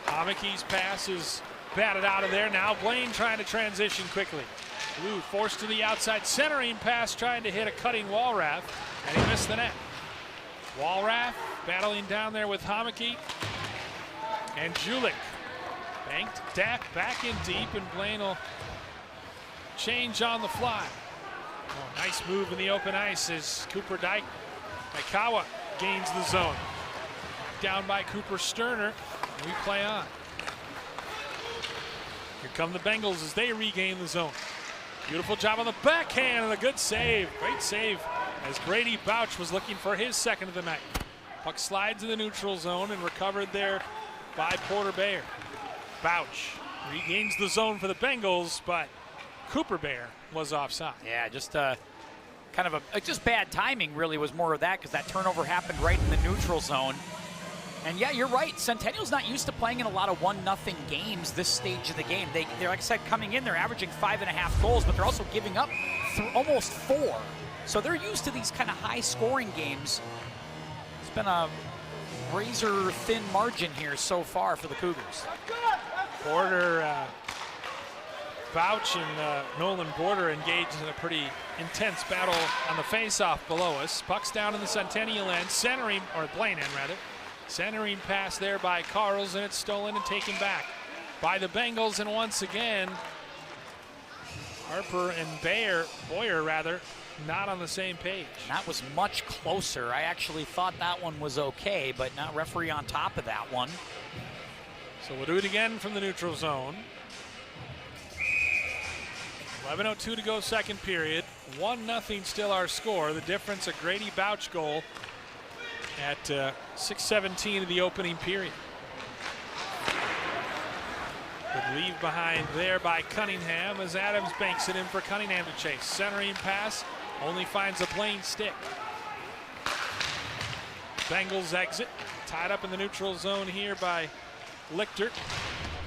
Homike's pass is batted out of there. Now Blaine trying to transition quickly. Blue forced to the outside, centering pass, trying to hit a cutting Walraff, and he missed the net. Walraff battling down there with Homike. And Julik banked back in deep, and Blaine will change on the fly. Oh, nice move in the open ice as Cooper Daikawa gains the zone. Down by Cooper Sterner, and we play on. Here come the Bengals as they regain the zone. Beautiful job on the backhand and a good save. Great save as Grady Bouch was looking for his second of the night. Puck slides in the neutral zone and recovered there by Porter Bayer. Bouch regains the zone for the Bengals, but Cooper Bayer was offside. Yeah, just kind of just bad timing really was more of that, because that turnover happened right in the neutral zone. And yeah, you're right. Centennial's not used to playing in a lot of 1-0 games this stage of the game. They're, like I said, coming in, they're averaging 5.5 goals, but they're also giving up almost 4. So they're used to these kind of high-scoring games. It's been a razor-thin margin here so far for the Cougars. Border, Bouch and Nolan Border engaged in a pretty intense battle on the face-off below us. Puck's down in the Centennial end, centering, or Blaine end rather. Centering pass there by Carls, and it's stolen and taken back by the Bengals. And once again, Harper and Boyer not on the same page. That was much closer. I actually thought that one was okay, but not referee on top of that one. So we'll do it again from the neutral zone. 11:02 to go, second period. 1-0 still our score. The difference, a Grady Bouch goal at 6:17 of the opening period. Good leave behind there by Cunningham as Adams banks it in for Cunningham to chase. Centering pass only finds a Blaine stick. Bengals exit, tied up in the neutral zone here by Lichter.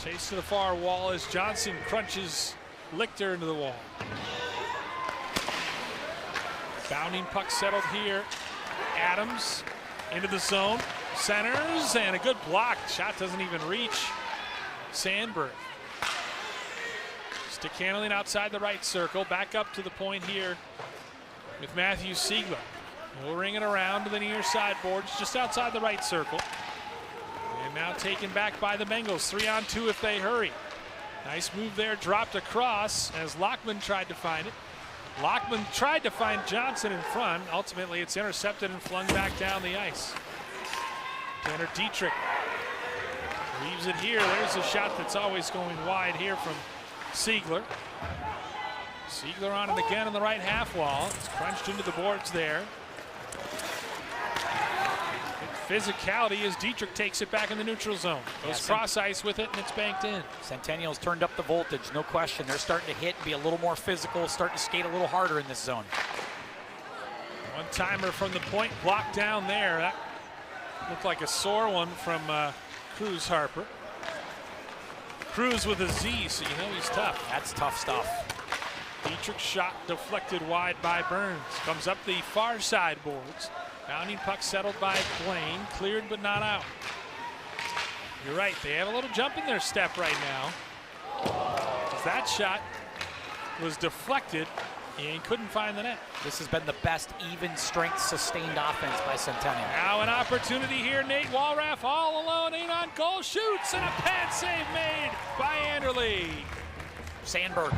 Chase to the far wall as Johnson crunches Lichter into the wall. Bounding puck settled here. Adams into the zone, centers, and a good block. Shot doesn't even reach Sandberg. Stick handling outside the right circle. Back up to the point here with Matthew Siegler. We'll ring it around to the near side boards, just outside the right circle. And now taken back by the Bengals. 3-on-2 if they hurry. Nice move there, dropped across as Lockman tried to find it. Lockman tried to find Johnson in front. Ultimately, it's intercepted and flung back down the ice. Tanner Dietrich leaves it here. There's a shot that's always going wide here from Siegler. Siegler on it again on the right half wall. It's crunched into the boards there. Good physicality as Dietrich takes it back in the neutral zone. Goes cross ice with it, and it's banked in. Centennial's turned up the voltage, no question. They're starting to hit, be a little more physical, starting to skate a little harder in this zone. One-timer from the point, blocked down there. That looked like a sore one from Cruz Harper. Cruz with a Z, so you know he's tough. That's tough stuff. Dietrich shot deflected wide by Burns. Comes up the far side boards. Bounding puck settled by Blaine. Cleared but not out. You're right, they have a little jump in their step right now. That shot was deflected and couldn't find the net. This has been the best even strength sustained offense by Centennial. Now an opportunity here. Nate Walraff all alone, ain't on goal, shoots, and a pad save made by Anderle. Sandberg.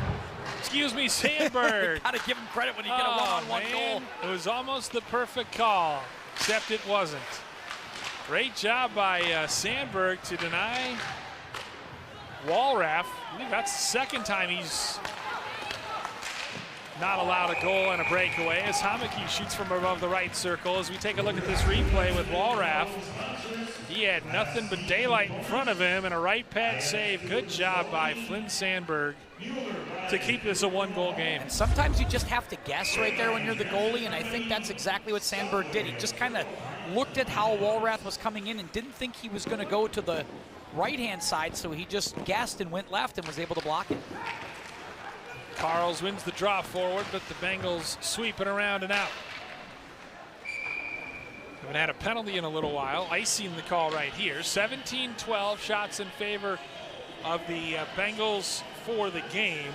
Excuse me, Sandberg. Gotta give him credit when you get a one-on-one goal. It was almost the perfect call, except it wasn't. Great job by Sandberg to deny Walraff. I believe that's the second time he's not allowed a goal and a breakaway as Hamaki shoots from above the right circle. As we take a look at this replay with Walraff, he had nothing but daylight in front of him and a right pad save. Good job by Flynn Sandberg to keep this a one-goal game. And sometimes you just have to guess right there when you're the goalie, and I think that's exactly what Sandberg did. He just kind of looked at how Walraff was coming in and didn't think he was going to go to the right-hand side, so he just guessed and went left and was able to block it. Carls wins the draw forward, but the Bengals sweep it around and out. Haven't had a penalty in a little while. Icing the call right here. 17-12 shots in favor of the Bengals for the game.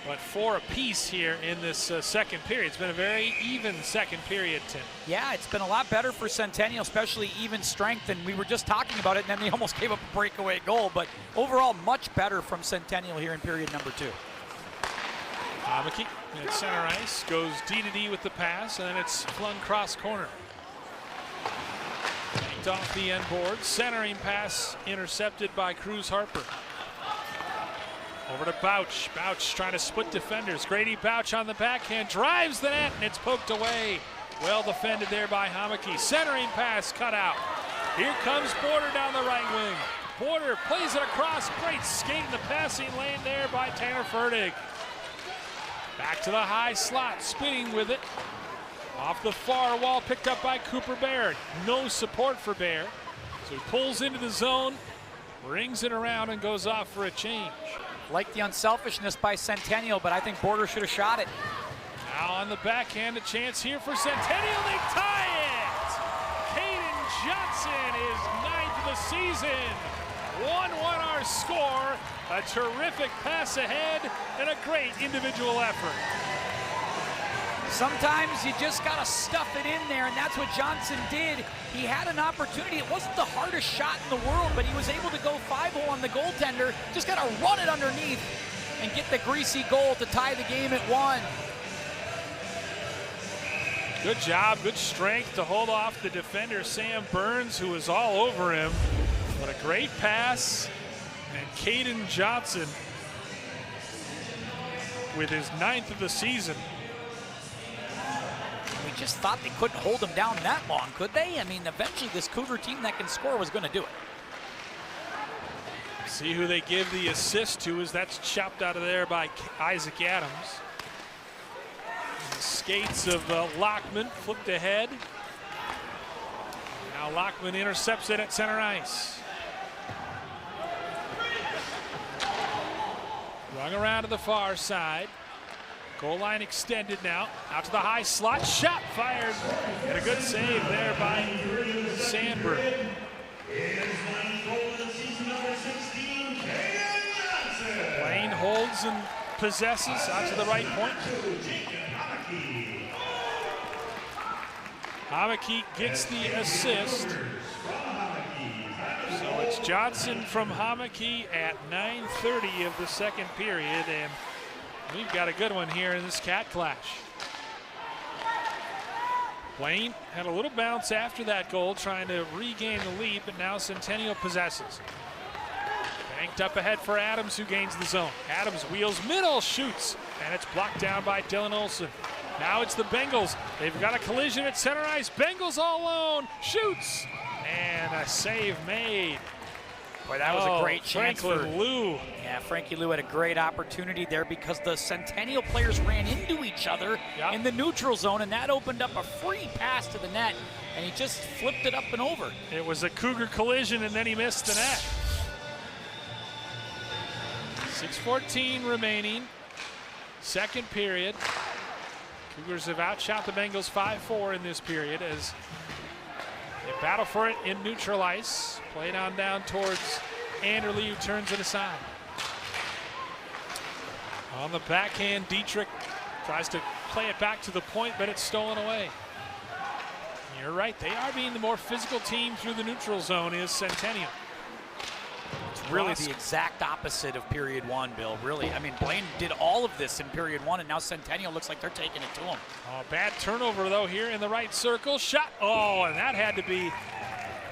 But 4 apiece here in this second period. It's been a very even second period, Tim. Yeah, it's been a lot better for Centennial, especially even strength, and we were just talking about it, and then they almost gave up a breakaway goal. But overall, much better from Centennial here in period number 2. Hamaki at center ice goes D-to-D with the pass, and then it's flung cross corner. Banked off the end board. Centering pass intercepted by Cruz Harper. Over to Bouch. Bouch trying to split defenders. Grady Bouch on the backhand. Drives the net, and it's poked away. Well defended there by Hamaki. Centering pass cut out. Here comes Border down the right wing. Border plays it across. Great skate in the passing lane there by Tanner Fertig. Back to the high slot, spinning with it. Off the far wall, picked up by Cooper Baird. No support for Baird. So he pulls into the zone, rings it around, and goes off for a change. Like the unselfishness by Centennial, but I think Border should have shot it. Now on the backhand, a chance here for Centennial. They tie it! Caden Johnson is 9th of the season. 1-1 our score. A terrific pass ahead and a great individual effort. Sometimes you just got to stuff it in there, and that's what Johnson did. He had an opportunity. It wasn't the hardest shot in the world, but he was able to go 5-0 on the goaltender. Just got to run it underneath and get the greasy goal to tie the game at 1. Good job, good strength to hold off the defender, Sam Burns, who was all over him. But a great pass, and Caden Johnson with his 9th of the season. We just thought they couldn't hold him down that long, could they? I mean, eventually this Cougar team that can score was going to do it. See who they give the assist to as that's chopped out of there by Isaac Adams. And the skates of Lockman flipped ahead. Now Lockman intercepts it at center ice. Rung around to the far side. Goal line extended now. Out to the high slot. Shot fired. And a good save there by Sandberg. Blaine holds and possesses out to the right point. Hamaki gets the assist. So it's Johnson from Hamaki at 9:30 of the second period, and we've got a good one here in this cat clash. Blaine had a little bounce after that goal, trying to regain the lead, but now Centennial possesses. Banked up ahead for Adams, who gains the zone. Adams wheels middle, shoots, and it's blocked down by Dylan Olson. Now it's the Bengals. They've got a collision at center ice. Bengals all alone, shoots, and a save made. Boy, that was a great chance for Lou. Yeah, Frankie Lou had a great opportunity there because the Centennial players ran into each other in the neutral zone, and that opened up a free pass to the net. and he just flipped it up and over. It was a Cougar collision, and then he missed the net. 6:14 remaining. Second period. Cougars have outshot the Bengals 5-4 in this period as they battle for it in neutral ice. Played on down towards Anderle, who turns it aside. On the backhand, Dietrich tries to play it back to the point, but it's stolen away. You're right, they are being the more physical team through the neutral zone is Centennial. It's really the exact opposite of period one, Bill. Really, I mean, Blaine did all of this in period one, and now Centennial looks like they're taking it to him. Oh, bad turnover, though, here in the right circle. Shot. Oh, and that had to be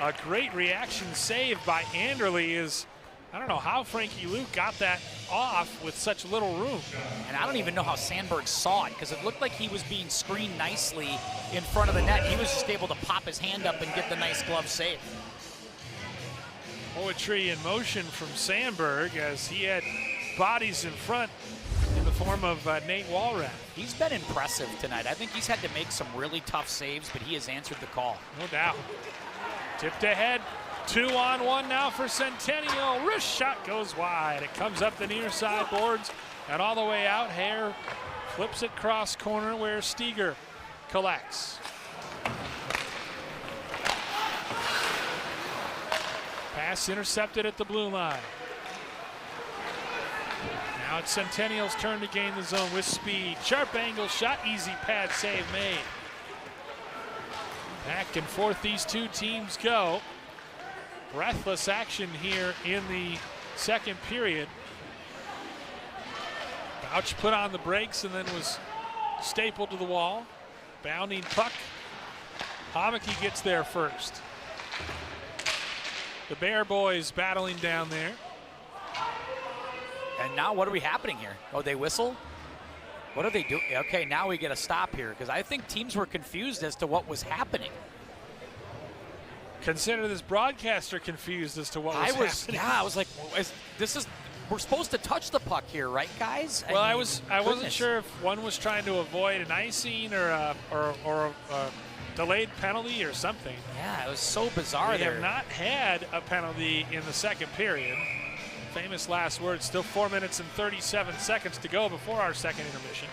a great reaction save by Anderle. I don't know how Frankie Luke got that off with such little room. And I don't even know how Sandberg saw it, because it looked like he was being screened nicely in front of the net. He was just able to pop his hand up and get the nice glove save. Poetry in motion from Sandberg as he had bodies in front in the form of Nate Walrath. He's been impressive tonight. I think he's had to make some really tough saves, but he has answered the call. No doubt. Tipped ahead. 2-on-1 now for Centennial. Wrist shot goes wide. It comes up the near side boards and all the way out. Hare flips it cross corner where Steger collects. Pass intercepted at the blue line. Now it's Centennial's turn to gain the zone with speed. Sharp angle shot, easy pad save made. Back and forth these two teams go. Breathless action here in the second period. Bouch put on the brakes and then was stapled to the wall. Bounding puck. Homeke gets there first. The Bear boys battling down there. And now what are we happening here? Oh, they whistle? What are they doing? Okay, now we get a stop here, because I think teams were confused as to what was happening. Consider this broadcaster confused as to what was happening. Yeah, I was like, we're supposed to touch the puck here, right, guys? Well, I wasn't sure if one was trying to avoid an icing or a delayed penalty or something. Yeah, it was so bizarre We there. have not had a penalty in the second period. Famous last words, still 4 minutes and 37 seconds to go before our second intermission.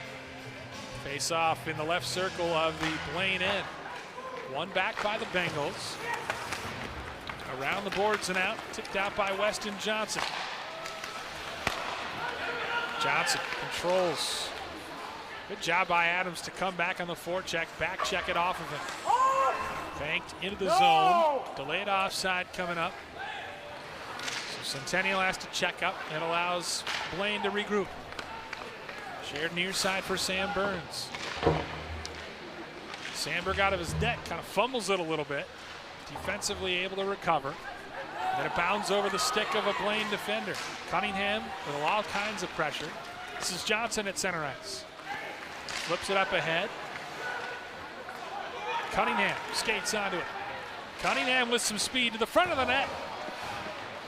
Face off in the left circle of the Blaine end. One back by the Bengals. Around the boards and out, tipped out by Weston Johnson. Johnson controls. Good job by Adams to come back on the forecheck, back check it off of him. Banked into the zone. Delayed offside coming up. So Centennial has to check up. It allows Blaine to regroup. Shared near side for Sam Burns. Sandberg out of his net, kind of fumbles it a little bit. Defensively able to recover. Then it bounds over the stick of a Blaine defender. Cunningham with all kinds of pressure. This is Johnson at center ice. Flips it up ahead. Cunningham skates onto it. Cunningham with some speed to the front of the net.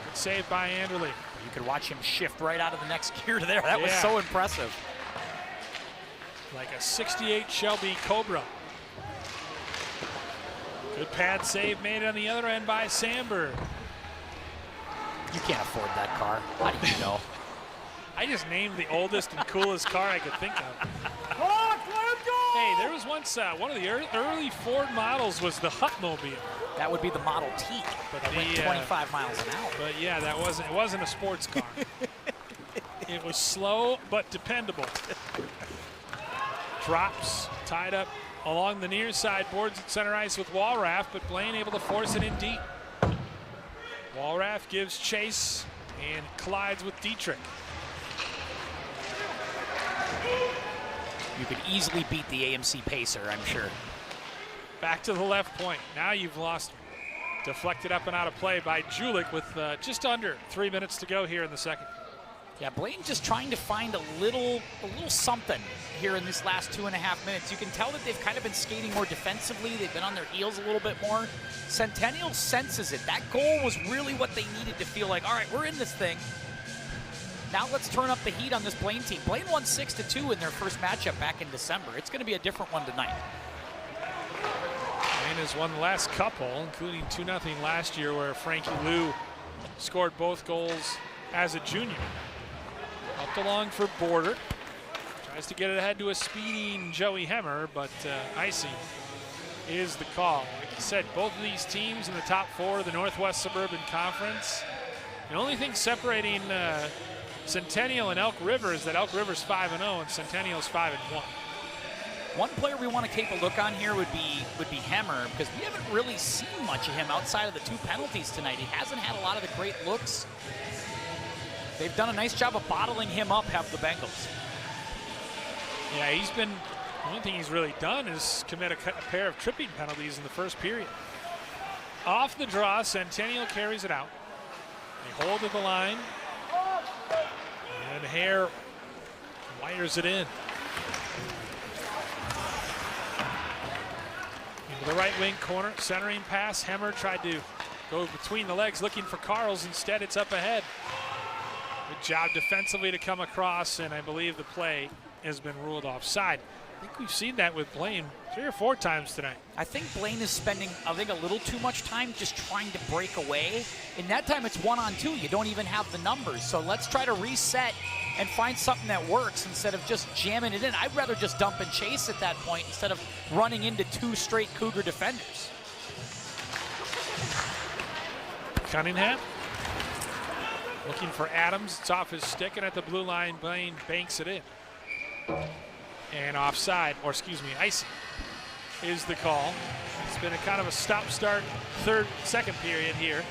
Good save by Anderle. You could watch him shift right out of the next gear there. That was so impressive. Like a 68 Shelby Cobra. Good pad save made on the other end by Sandberg. You can't afford that car. How do you know? I just named the oldest and coolest car I could think of. Hey, there was once one of the early Ford models was the Hutmobile. That would be the Model T, but it went 25 miles an hour. But yeah, it wasn't a sports car. It was slow but dependable. Drops, tied up along the near side boards at center ice with Walrath, but Blaine able to force it in deep. Walrath gives chase and collides with Dietrich. You could easily beat the AMC Pacer, I'm sure. Back to the left point. Now you've lost. Deflected up and out of play by Julik with just under 3 minutes to go here in the second. Yeah, Blaine just trying to find a little something here in these last 2.5 minutes. You can tell that they've kind of been skating more defensively. They've been on their heels a little bit more. Centennial senses it. That goal was really what they needed to feel like, all right, we're in this thing. Now let's turn up the heat on this Blaine team. Blaine won 6-2 in their first matchup back in December. It's going to be a different one tonight. Blaine has won the last couple, including 2-0 last year where Frankie Lou scored both goals as a junior. Up along for Border. Tries to get it ahead to a speeding Joey Hemmer, but icing is the call. Like you said, both of these teams in the top 4 of the Northwest Suburban Conference. The only thing separating Centennial and Elk River is that Elk River's 5-0 and Centennial's 5-1. One player we want to take a look on here would be Hemmer, because we haven't really seen much of him outside of the 2 penalties tonight. He hasn't had a lot of the great looks. They've done a nice job of bottling him up, have the Bengals. Yeah, the only thing he's really done is commit a pair of tripping penalties in the first period. Off the draw, Centennial carries it out. They hold at the line. And Hare wires it in. Into the right wing corner, centering pass. Hemmer tried to go between the legs looking for Carls. Instead, it's up ahead. Good job defensively to come across, and I believe the play has been ruled offside. I think we've seen that with Blaine 3 or 4 times tonight. I think Blaine is spending, a little too much time just trying to break away. In that time, it's 1-on-2. You don't even have the numbers. So let's try to reset and find something that works instead of just jamming it in. I'd rather just dump and chase at that point instead of running into 2 straight Cougar defenders. Cunningham looking for Adams. It's off his stick, and at the blue line, Blaine banks it in. And offside, or excuse me, icing is the call. It's been a kind of a stop-start second period here.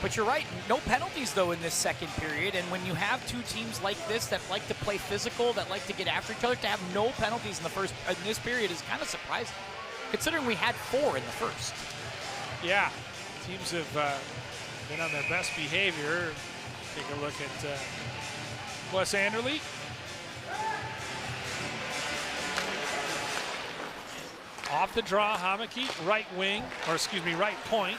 But you're right, no penalties though in this second period, and when you have 2 teams like this that like to play physical, that like to get after each other, to have no penalties in this period is kind of surprising, considering we had 4 in the first. Yeah, teams have been on their best behavior. Take a look at Wes Anderle. Off the draw, Hamaki, right point.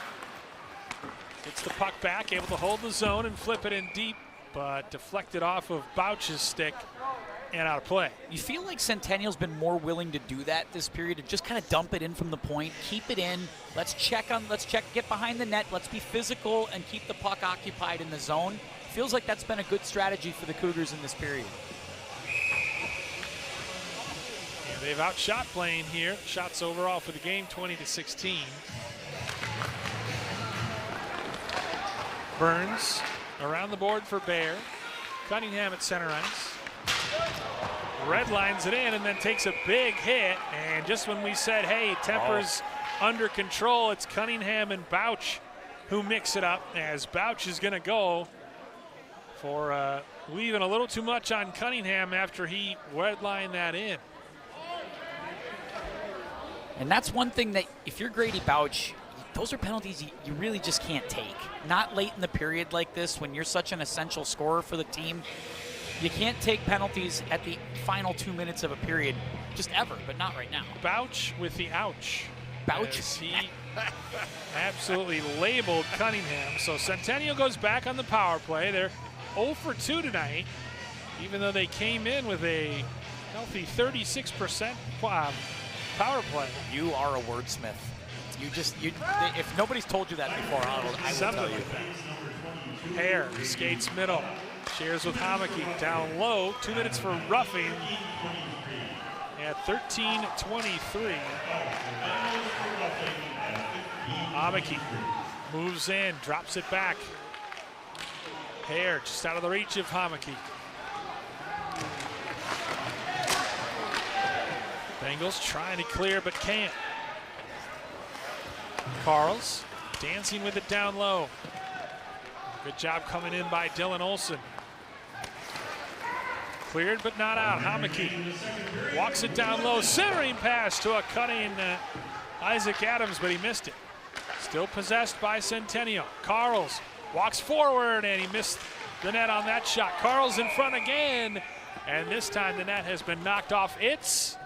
Gets the puck back, able to hold the zone and flip it in deep, but deflected off of Bouch's stick and out of play. You feel like Centennial's been more willing to do that this period, to just kind of dump it in from the point, keep it in, let's get behind the net, let's be physical and keep the puck occupied in the zone. Feels like that's been a good strategy for the Cougars in this period. They've outshot Blaine here. Shots overall for the game, 20-16. Burns around the board for Bear. Cunningham at center ice. Red lines it in and then takes a big hit. And just when we said, hey, temper's under control, it's Cunningham and Bouch who mix it up, as Bouch is going to go for leaving a little too much on Cunningham after he red lined that in. And that's one thing that, if you're Grady Bouch, those are penalties you really just can't take. Not late in the period like this, when you're such an essential scorer for the team. You can't take penalties at the final 2 minutes of a period, just ever, but not right now. Bouch with the ouch. Bouch. He absolutely labeled Cunningham. So Centennial goes back on the power play. They're 0 for 2 tonight, even though they came in with a healthy 36% power play. You are a wordsmith. If nobody's told you that before, I will tell you. Hare skates middle, shares with Hamaki down low. 2 minutes for roughing at 13:23. Hamaki moves in, drops it back. Hare just out of the reach of Hamaki. Bengals trying to clear but can't. Carls dancing with it down low. Good job coming in by Dylan Olson. Cleared but not out. Hamaki walks it down low. Centering pass to a cutting Isaac Adams, but he missed it. Still possessed by Centennial. Carls walks forward and he missed the net on that shot. Carls in front again, and this time the net has been knocked off. It's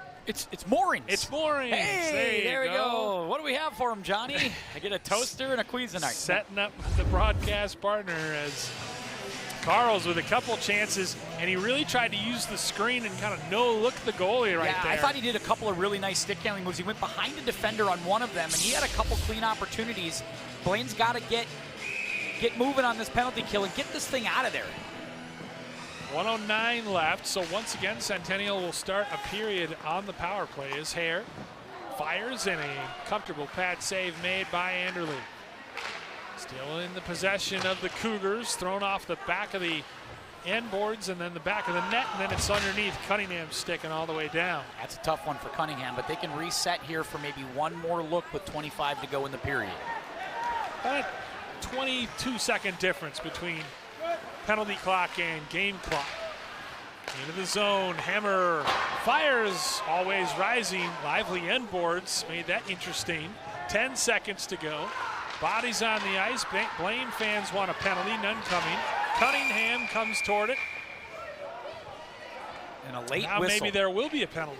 Moorings. It's Moorings. Hey, there we go. What do we have for him, Johnny? I get a toaster and a Cuisinart. Setting up the broadcast partner as Carls with a couple chances, and he really tried to use the screen and kind of no-look the goalie right there. I thought he did a couple of really nice stick handling moves. He went behind a defender on one of them, and he had a couple clean opportunities. Blaine's got to get moving on this penalty kill and get this thing out of there. 1:09 left, so once again, Centennial will start a period on the power play as Hare fires in a comfortable pad save made by Anderle. Still in the possession of the Cougars, thrown off the back of the end boards and then the back of the net, and then it's underneath. Cunningham sticking all the way down. That's a tough one for Cunningham, but they can reset here for maybe one more look with 25 to go in the period. That 22-second difference between penalty clock and game clock. Into the zone, Hammer fires, always rising. Lively end boards made that interesting. 10 seconds to go. Bodies on the ice. Blaine fans want a penalty, none coming. Cunningham comes toward it. And a late now whistle. Maybe there will be a penalty.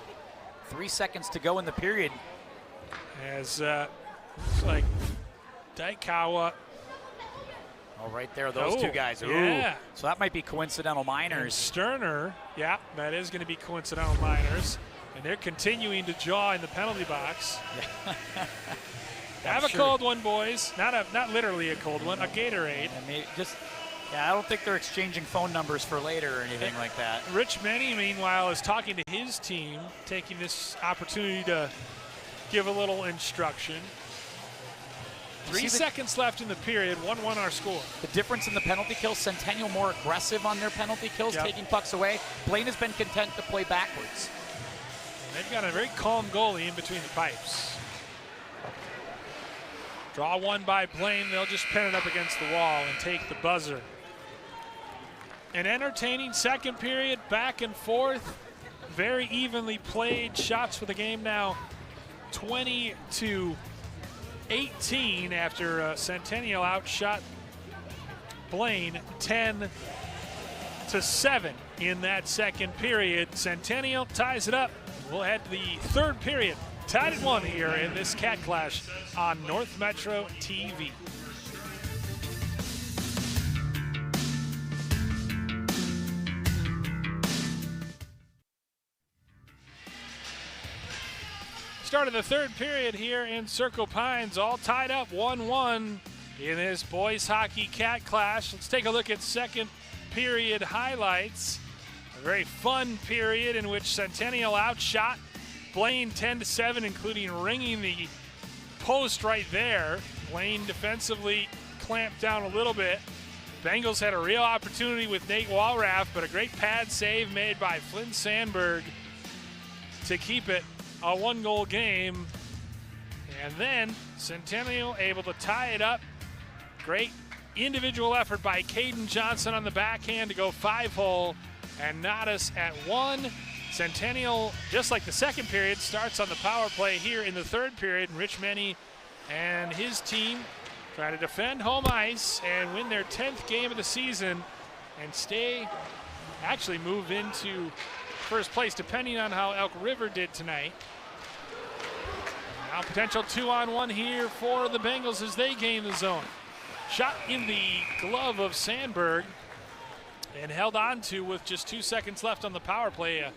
3 seconds to go in the period. As looks like Daikawa. Oh, right there, those two guys. Ooh. Yeah. So that might be coincidental And minors. Sterner, yeah, that is going to be coincidental minors. And they're continuing to jaw in the penalty box. Have a cold one, boys. Not literally a cold one, a Gatorade. I don't think they're exchanging phone numbers for later or anything like that. Rich Menny, meanwhile, is talking to his team, taking this opportunity to give a little instruction. 3 seconds left in the period, 1-1 our score. The difference in the penalty kills, Centennial more aggressive on their penalty kills, taking pucks away. Blaine has been content to play backwards. And they've got a very calm goalie in between the pipes. Draw one by Blaine. They'll just pin it up against the wall and take the buzzer. An entertaining second period, back and forth. Very evenly played. Shots for the game now 20-18 after Centennial outshot Blaine 10-7 in that second period. Centennial ties it up. We'll head to the third period. Tied at 1 here in this Cat Clash on North Metro TV. Start of the third period here in Circle Pines, all tied up 1-1 in this boys hockey Cat Clash. Let's take a look at second period highlights. A very fun period in which Centennial outshot Blaine 10-7, including ringing the post right there. Blaine defensively clamped down a little bit. Bengals had a real opportunity with Nate Walraff, but a great pad save made by Flynn Sandberg to keep it a one-goal game. And then Centennial able to tie it up. Great individual effort by Caden Johnson on the backhand to go 5-hole and knot us at 1. Centennial, just like the second period, starts on the power play here in the third period. Rich Menny and his team try to defend home ice and win their 10th game of the season and actually move into first place, depending on how Elk River did tonight. Now potential 2-on-1 here for the Bengals as they gain the zone. Shot in the glove of Sandberg and held on to with just 2 seconds left on the power play. A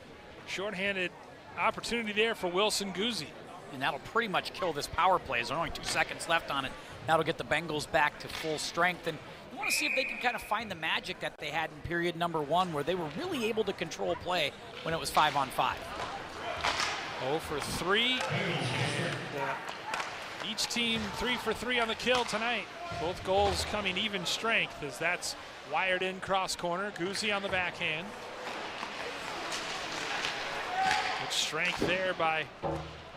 shorthanded opportunity there for Wilson Guzzi. And that'll pretty much kill this power play. There's only 2 seconds left on it. That'll get the Bengals back to full strength. And you want to see if they can kind of find the magic that they had in period number 1, where they were really able to control play when it was 5-on-5. 0 for 3. And, each team 3 for 3 on the kill tonight. Both goals coming even strength as that's wired in cross corner. Guzzi on the backhand. Good strength there by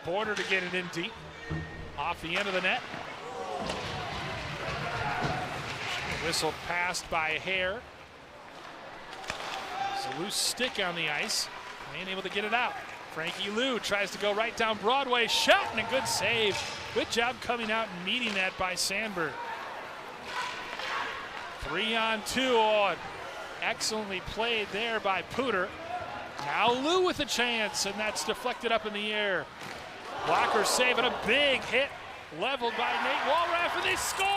Border to get it in deep. Off the end of the net. Whistled past by Hare. There's a loose stick on the ice. Ain't able to get it out. Frankie Liu tries to go right down Broadway. Shot and a good save. Good job coming out and meeting that by Sandberg. 3-on-2. Oh, excellently played there by Pooter. Now Liu with a chance, and that's deflected up in the air. Blocker save and a big hit leveled by Nate Walraff, and they score!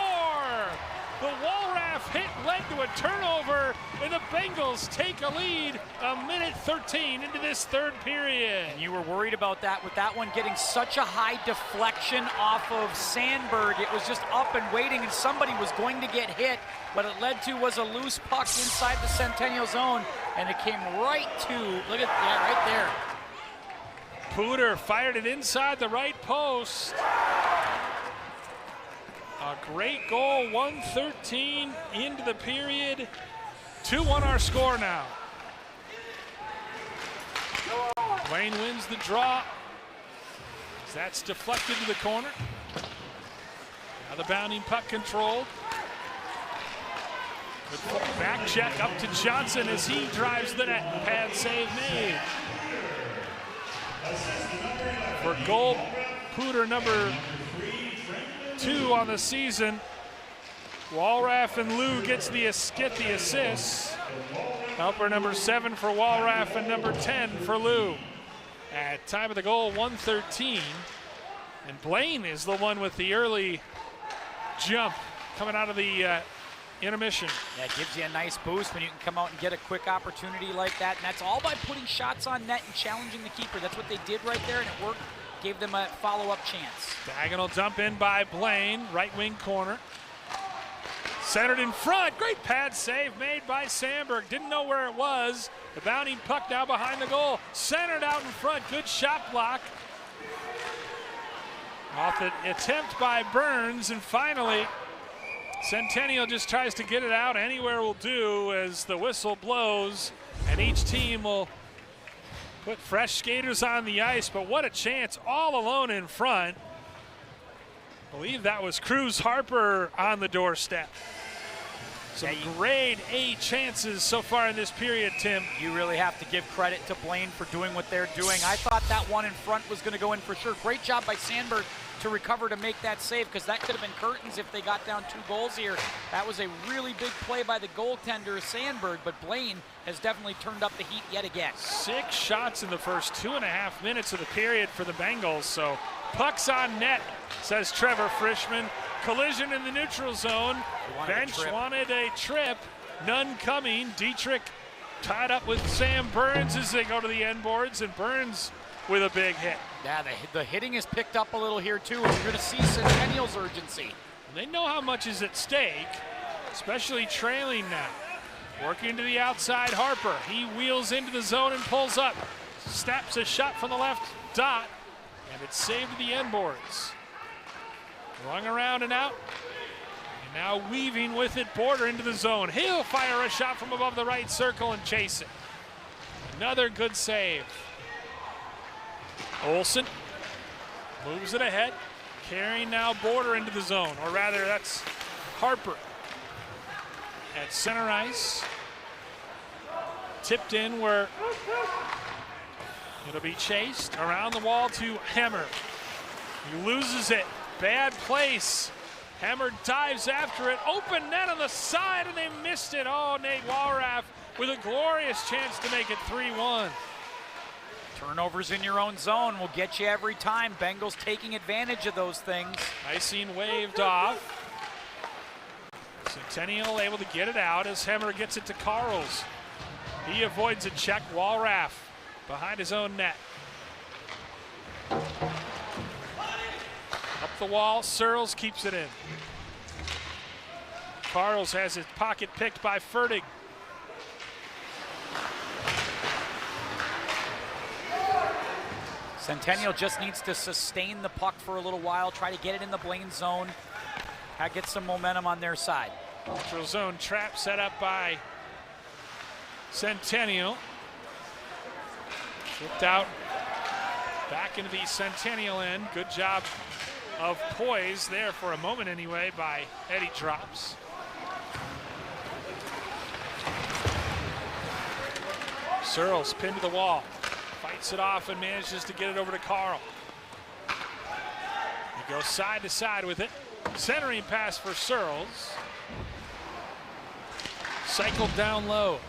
The Walraff hit led to a turnover, and the Bengals take a lead a minute 13 into this third period. And you were worried about that with that one getting such a high deflection off of Sandberg. It was just up and waiting, and somebody was going to get hit. What it led to was a loose puck inside the Centennial zone, and it came right to, look at that right there. Pooter fired it inside the right post. A great goal, 1:13 into the period. 2-1 our score now. Blaine wins the draw. That's deflected to the corner. Now the bounding puck controlled. Good back check up to Johnson as he drives the net. Pad save made. For goal, Pooter number 2 on the season. Walraff and Lou get the assist. Helper number 7 for Walraff and number 10 for Lou. At time of the goal, 1:13. And Blaine is the one with the early jump coming out of the intermission. Yeah, it gives you a nice boost when you can come out and get a quick opportunity like that. And that's all by putting shots on net and challenging the keeper. That's what they did right there, and it worked. Gave them a follow-up chance. Diagonal dump in by Blaine, right wing corner. Centered in front, great pad save made by Sandberg. Didn't know where it was. The bounding puck now behind the goal. Centered out in front, good shot block. Off the attempt by Burns, and finally, Centennial just tries to get it out. Anywhere will do as the whistle blows, and each team will put fresh skaters on the ice, but what a chance all alone in front. I believe that was Cruz Harper on the doorstep. Some grade A chances so far in this period, Tim. You really have to give credit to Blaine for doing what they're doing. I thought that one in front was going to go in for sure. Great job by Sandberg to recover to make that save, because that could have been curtains if they got down 2 goals here. That was a really big play by the goaltender, Sandberg, but Blaine has definitely turned up the heat yet again. 6 shots in the first 2.5 minutes of the period for the Bengals, so pucks on net, says Trevor Frischman. Collision in the neutral zone. Bench wanted a trip, none coming. Dietrich tied up with Sam Burns as they go to the end boards, and Burns with a big hit. Yeah, the hitting is picked up a little here too, and you're going to see Centennial's urgency. They know how much is at stake, especially trailing now. Working to the outside, Harper. He wheels into the zone and pulls up. Snaps a shot from the left dot, and it's saved to the end boards. Rung around and out. And now weaving with it, Border into the zone. He'll fire a shot from above the right circle and chase it. Another good save. Olsen moves it ahead, carrying now Border into the zone, or rather that's Harper at center ice. Tipped in where it'll be chased around the wall to Hemmer. He loses it, bad place. Hemmer dives after it, open net on the side, and they missed it. Oh, Nate Walraff with a glorious chance to make it 3-1. Turnovers in your own zone will get you every time. Bengals taking advantage of those things. Icing waved off. Centennial able to get it out as Hemmer gets it to Carls. He avoids a check. Walraff behind his own net. Up the wall, Searles keeps it in. Carls has his pocket picked by Fertig. Centennial just needs to sustain the puck for a little while, try to get it in the Blaine zone, get some momentum on their side. Neutral zone trap set up by Centennial. Flipped out back into the Centennial end. Good job of poise there for a moment anyway by Eddie Drops. Searles pinned to the wall. Fights it off and manages to get it over to Carl. He goes side to side with it. Centering pass for Searles. Cycled down low.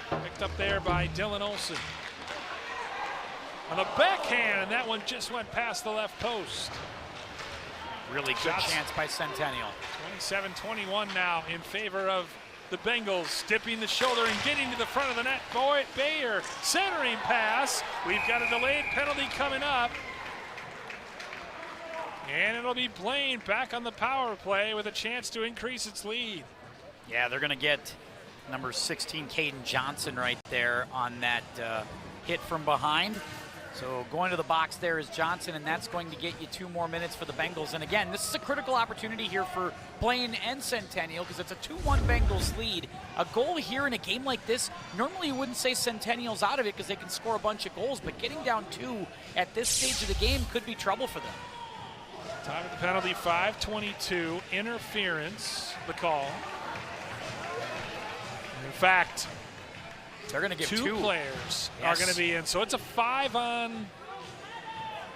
Picked up there by Dylan Olsen. On the backhand, and that one just went past the left post. Really good chance by Centennial. 27-21 now in favor of the Bengals, dipping the shoulder and getting to the front of the net. Boyd Bayer, centering pass. We've got a delayed penalty coming up. And it'll be Blaine back on the power play with a chance to increase its lead. Yeah, they're going to get number 16, Caden Johnson, right there on that hit from behind. So going to the box there is Johnson, and that's going to get you 2 more minutes for the Bengals. And again, this is a critical opportunity here for Blaine and Centennial because it's a 2-1 Bengals lead. A goal here in a game like this, normally you wouldn't say Centennial's out of it because they can score a bunch of goals, but getting down 2 at this stage of the game could be trouble for them. Time of the penalty, 5:22. Interference, the call. In fact, they're going to give 2 players are going to be in. So it's a 5-on-3.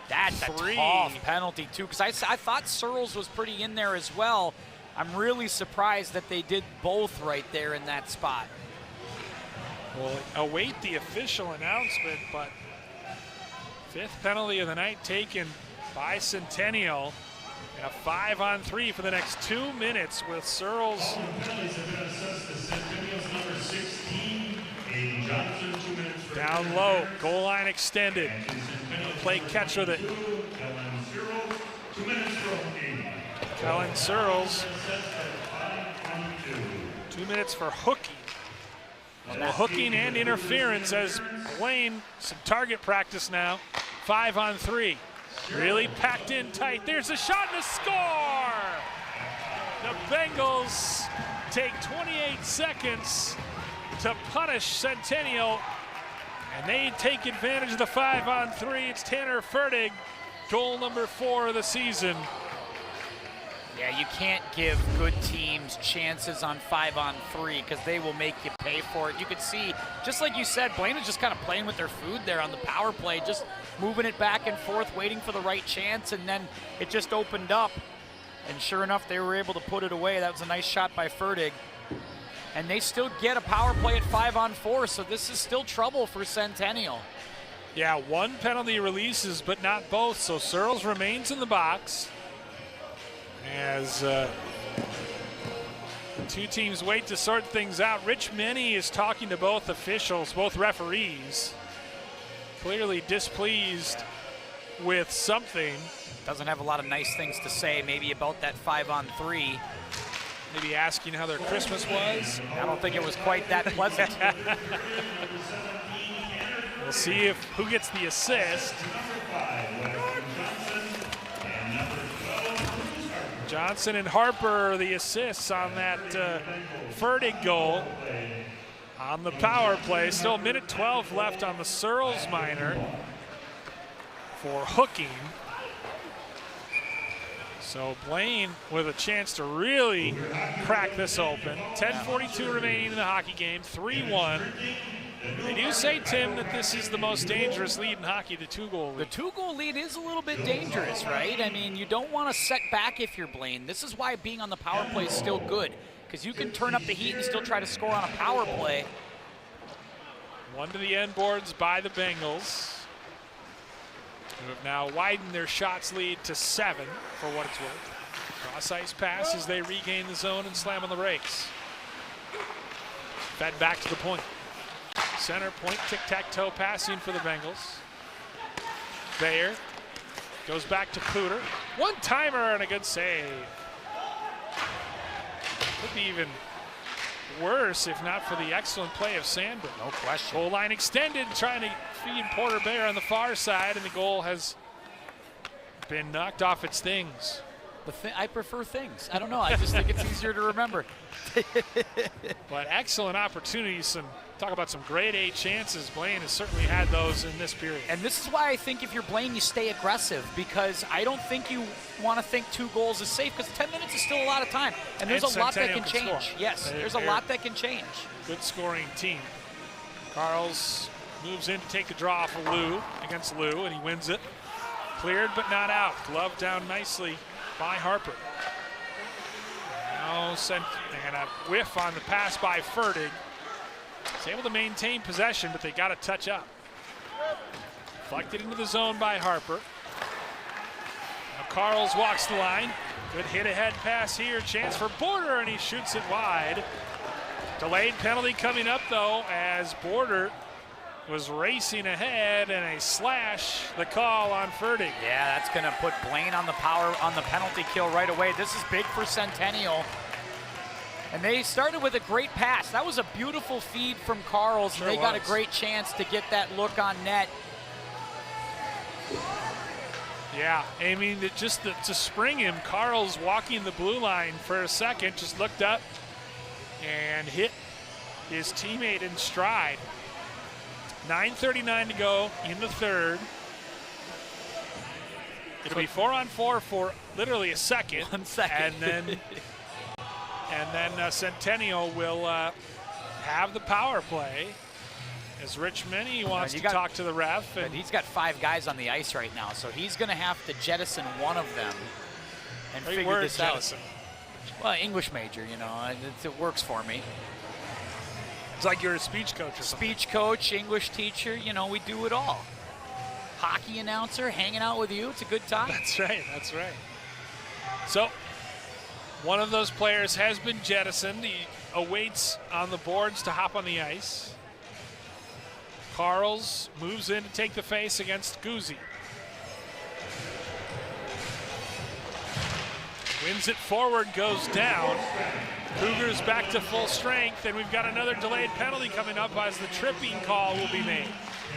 That's a tough penalty, too, because I thought Searles was pretty in there as well. I'm really surprised that they did both right there in that spot. We'll await the official announcement, but 5th penalty of the night taken by Centennial. And a 5-on-3 for the next 2 minutes with Searles. Down low, goal line extended. Play catch with it. Kellen Searles. 2 minutes for hooking. So hooking and interference as Blaine, some target practice now. 5-on-3. Really packed in tight. There's a shot and a score! The Bengals take 28 seconds to punish Centennial, and they take advantage of the 5-on-3. It's Tanner Fertig, goal number 4 of the season. Yeah, you can't give good teams chances on 5-on-3 because they will make you pay for it. You could see, just like you said, Blaine was just kind of playing with their food there on the power play, just moving it back and forth, waiting for the right chance, and then it just opened up. And sure enough, they were able to put it away. That was a nice shot by Fertig. And they still get a power play at 5-on-4, so this is still trouble for Centennial. Yeah, 1 penalty releases, but not both, so Searles remains in the box. As the 2 teams wait to sort things out. Rich Minnie is talking to both officials, both referees. Clearly displeased with something. Doesn't have a lot of nice things to say, maybe about that 5-on-3. Maybe asking how their Christmas was. I don't think it was quite that pleasant. We'll see who gets the assist. Johnson and Harper, the assists on that Fertig goal on the power play. Still a minute 12 left on the Searles minor for hooking. So Blaine with a chance to really crack this open. 10:42 remaining in the hockey game, 3-1. They do say, Tim, that this is the most dangerous lead in hockey, the 2-goal lead. The 2-goal lead is a little bit dangerous, right? I mean, you don't want to set back if you're Blaine. This is why being on the power play is still good, because you can turn up the heat and still try to score on a power play. 1 to the end boards by the Bengals, who have now widened their shots lead to 7 for what it's worth. Cross-ice pass as they regain the zone and slam on the brakes. Fed back to the point. Center point, tic-tac-toe passing for the Bengals. Bayer goes back to Cooter. 1-timer and a good save. Could be even worse if not for the excellent play of Sandberg. No question. Goal line extended, trying to feed Porter Bayer on the far side, and the goal has been knocked off its things. I prefer things. I don't know. I just think it's easier to remember. But excellent opportunities. Talk about some grade A chances. Blaine has certainly had those in this period. And this is why I think if you're Blaine, you stay aggressive, because I don't think you want to think 2 goals is safe, because 10 minutes is still a lot of time. And there's a lot that can change. Score. Yes, there's a lot that can change. Good scoring team. Carls moves in to take the draw for Lou against Lou, and he wins it. Cleared but not out. Glove down nicely by Harper. Now and a whiff on the pass by Fertig. He's able to maintain possession, but they got to touch up. Deflected into the zone by Harper. Now Carls walks the line. Good hit-ahead pass here. Chance for Border, and he shoots it wide. Delayed penalty coming up, though, as Border was racing ahead, and a slash, the call on Ferdig. Yeah, that's going to put Blaine on the penalty kill right away. This is big for Centennial. And they started with a great pass. That was a beautiful feed from Carls, and they got a great chance to get that look on net. Yeah, I mean, to spring him, Carls walking the blue line for a second, just looked up and hit his teammate in stride. 9:39 to go in the third. It'll be 4-on-4 for literally a second. 1 second. And then Centennial will have the power play as Rich Minnie wants to talk to the ref. And he's got 5 guys on the ice right now, so he's going to have to jettison one of them and figure this out. Well, English major, you know, it works for me. It's like you're a speech coach or something. Speech coach, English teacher, you know, we do it all. Hockey announcer, hanging out with you, it's a good time. That's right, that's right. So, one of those players has been jettisoned. He awaits on the boards to hop on the ice. Carls moves in to take the face against Guzzi. Wins it forward, goes down. Cougars back to full strength, and we've got another delayed penalty coming up as the tripping call will be made.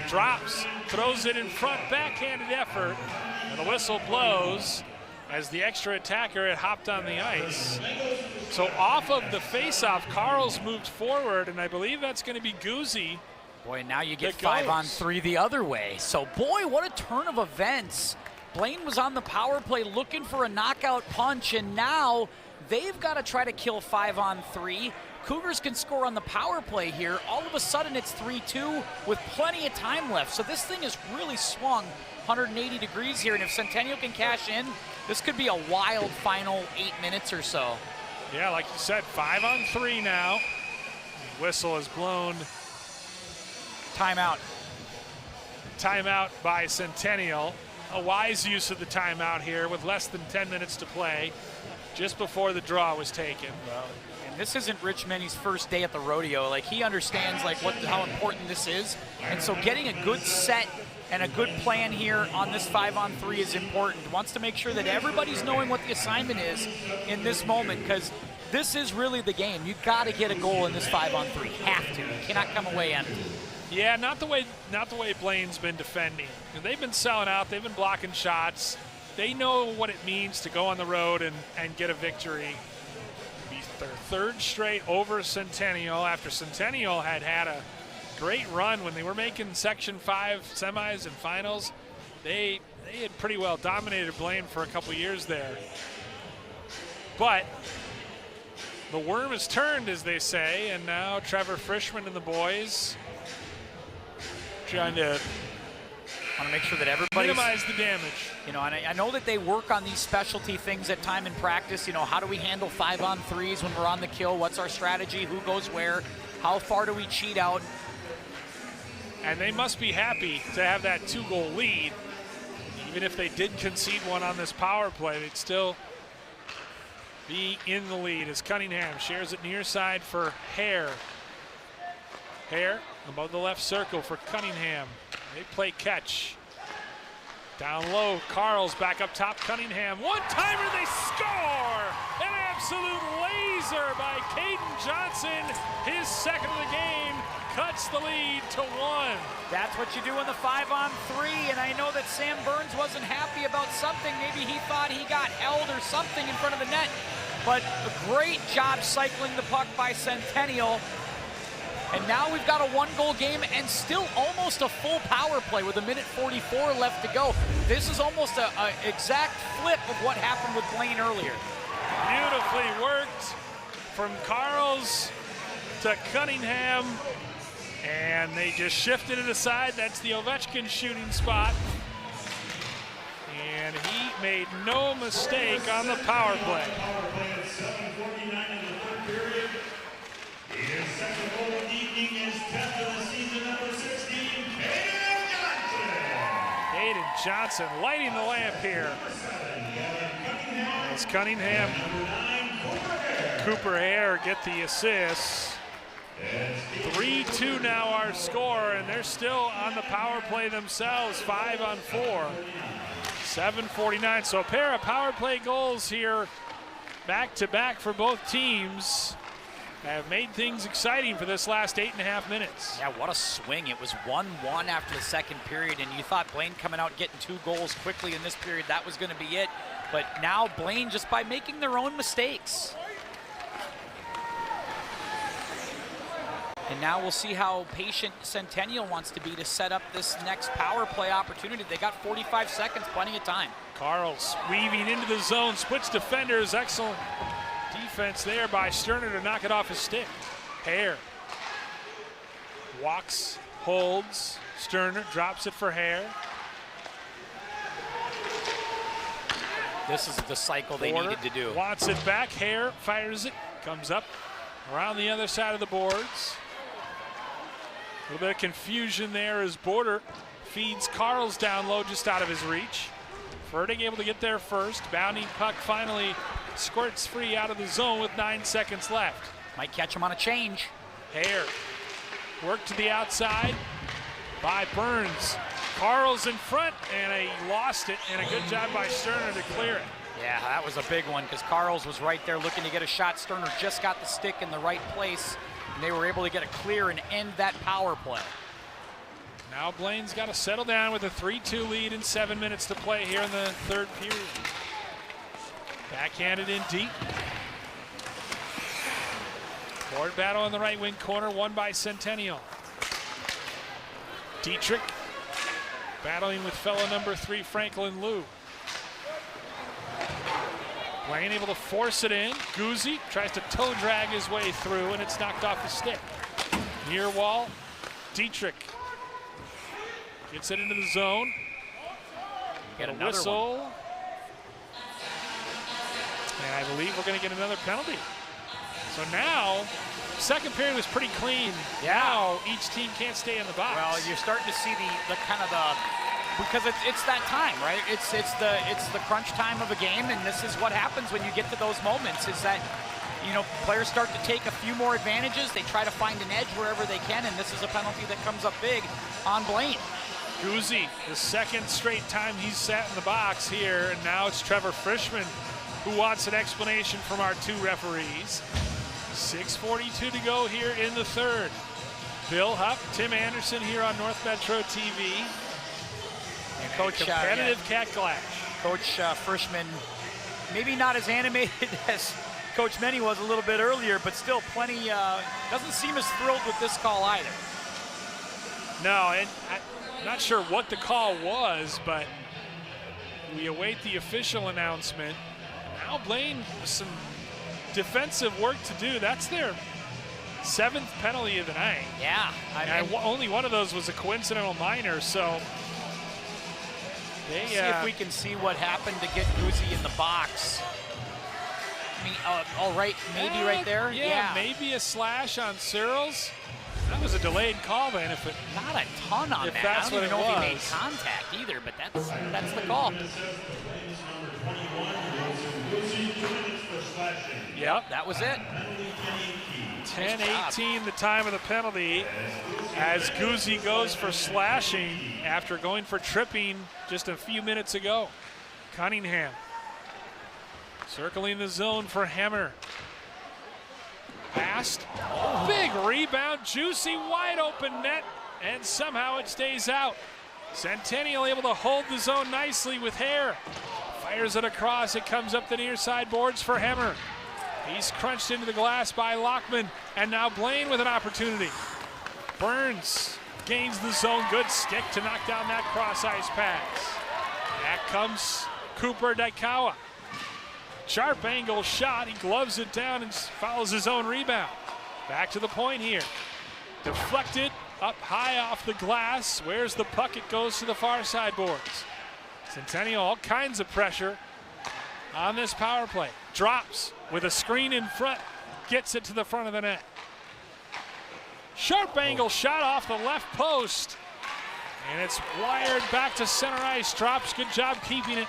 Drops, throws it in front, backhanded effort, and the whistle blows as the extra attacker had hopped on the ice. So off of the face-off, Carls moved forward, and I believe that's going to be Guzzi. Boy, now you get 5-on-3 the other way. So, boy, what a turn of events. Blaine was on the power play looking for a knockout punch, and now they've got to try to kill 5-on-3. Cougars can score on the power play here. All of a sudden, it's 3-2 with plenty of time left. So this thing is really swung 180 degrees here, and if Centennial can cash in, this could be a wild final 8 minutes or so. Yeah, like you said, 5-on-3 now. The whistle is blown. Timeout. Timeout by Centennial. A wise use of the timeout here with less than 10 minutes to play, just before the draw was taken. And this isn't Rich Minnie's first day at the rodeo. Like, he understands how important this is. And so getting a good set and a good plan here on this 5-on-3 is important. Wants to make sure that everybody's knowing what the assignment is in this moment, because this is really the game. You've got to get a goal in this 5-on-3. Have to. You cannot come away empty. Yeah, not the way Blaine's been defending. They've been selling out. They've been blocking shots. They know what it means to go on the road and get a victory. It'll be their third straight over Centennial after Centennial had a great run when they were making Section 5 semis and finals. They had pretty well dominated Blaine for a couple years there. But the worm has turned, as they say, and now Trevor Frischman and the boys trying to want to make sure that everybody minimize the damage. You know, and I know that they work on these specialty things at time in practice. You know, how do we handle 5-on-3s when we're on the kill? What's our strategy? Who goes where? How far do we cheat out? And they must be happy to have that 2-goal lead. Even if they did concede one on this power play, they'd still be in the lead as Cunningham shares it near side for Hare. Hare above the left circle for Cunningham. They play catch. Down low, Carls back up top, Cunningham. One-timer, they score! An absolute laser by Caden Johnson. His second of the game cuts the lead to 1. That's what you do in the 5-on-3, and I know that Sam Burns wasn't happy about something. Maybe he thought he got held or something in front of the net. But a great job cycling the puck by Centennial. And now we've got a 1-goal game and still almost a full power play with 1:44 left to go. This is almost an exact flip of what happened with Blaine earlier. Beautifully worked from Carls to Cunningham. And they just shifted it aside. That's the Ovechkin shooting spot. And he made no mistake on the power play. and Johnson lighting the lamp here. As Cunningham and Cooper Hare get the assists. 3-2 now our score, and they're still on the power play themselves, 5 on 4. 7:49, so a pair of power play goals here back-to-back for both teams have made things exciting for this last 8.5 minutes. Yeah, what a swing. It was 1-1 after the second period, and you thought Blaine coming out getting 2 goals quickly in this period, that was going to be it. But now Blaine, just by making their own mistakes. And now we'll see how patient Centennial wants to be to set up this next power play opportunity. They got 45 seconds, plenty of time. Carls weaving into the zone, splits defenders. Excellent defense there by Sterner to knock it off his stick. Hare walks, holds. Sterner drops it for Hare. This is the cycle they needed to do. Wants it back. Hare fires it. Comes up around the other side of the boards. A little bit of confusion there as Border feeds Carls down low just out of his reach. Fertig able to get there first. Bounding puck finally squirts free out of the zone with 9 seconds left. Might catch him on a change. Hare work to the outside by Burns. Carls in front, and he lost it, and a good job by Sterner to clear it. Yeah, that was a big one because Carls was right there looking to get a shot. Sterner just got the stick in the right place, and they were able to get a clear and end that power play. Now Blaine's got to settle down with a 3-2 lead and 7 minutes to play here in the third period. Backhanded in deep. Board battle in the right wing corner, won by Centennial. Dietrich battling with fellow number 3 Franklin Liu. Blaine able to force it in. Guzzi tries to toe drag his way through, and it's knocked off his stick. Near wall, Dietrich gets it into the zone. Get a another whistle. one. And I believe we're going to get another penalty. So now, second period was pretty clean. Yeah. Now each team can't stay in the box. Well, you're starting to see the kind of the, because it's that time, right? It's the crunch time of a game, and this is what happens when you get to those moments. Is that, you know, players start to take a few more advantages. They try to find an edge wherever they can, and this is a penalty that comes up big on Blaine. Guzzi, the second straight time he's sat in the box here, and now it's Trevor Frischman who wants an explanation from our 2 referees. 6:42 to go here in the third. Bill Hupp, Tim Anderson here on North Metro TV. And Coach competitive cat clash. Coach Frischman, maybe not as animated as Coach Menny was a little bit earlier, but still plenty, doesn't seem as thrilled with this call either. No, and I'm not sure what the call was, but we await the official announcement. Now Blaine with some defensive work to do. That's their 7th penalty of the night. Yeah. Only one of those was a coincidental minor, so see if we can see what happened to get Guzzi in the box. I mean, all right, maybe right there. Yeah, maybe a slash on Searles. That was a delayed call then. If it not a ton on if that. That's I don't even what know it if he made was. contact either, but that's the call. Yep, that was it. 10:18 the time of the penalty as Guzzi goes for slashing after going for tripping just a few minutes ago. Cunningham circling the zone for Hemmer. Passed. Big rebound, juicy, wide open net, and somehow it stays out. Centennial able to hold the zone nicely with Hare. Fires it across, it comes up the near side boards for Hemmer. He's crunched into the glass by Lockman, and now Blaine with an opportunity. Burns gains the zone, good stick to knock down that cross ice pass. Back comes Cooper Daikawa. Sharp angle shot, he gloves it down and fouls his own rebound. Back to the point here. Deflected, up high off the glass. Where's the puck? It goes to the far side boards. Centennial, all kinds of pressure on this power play. Drops with a screen in front, gets it to the front of the net. Sharp angle shot off the left post. And it's wired back to center ice. Drops, good job keeping it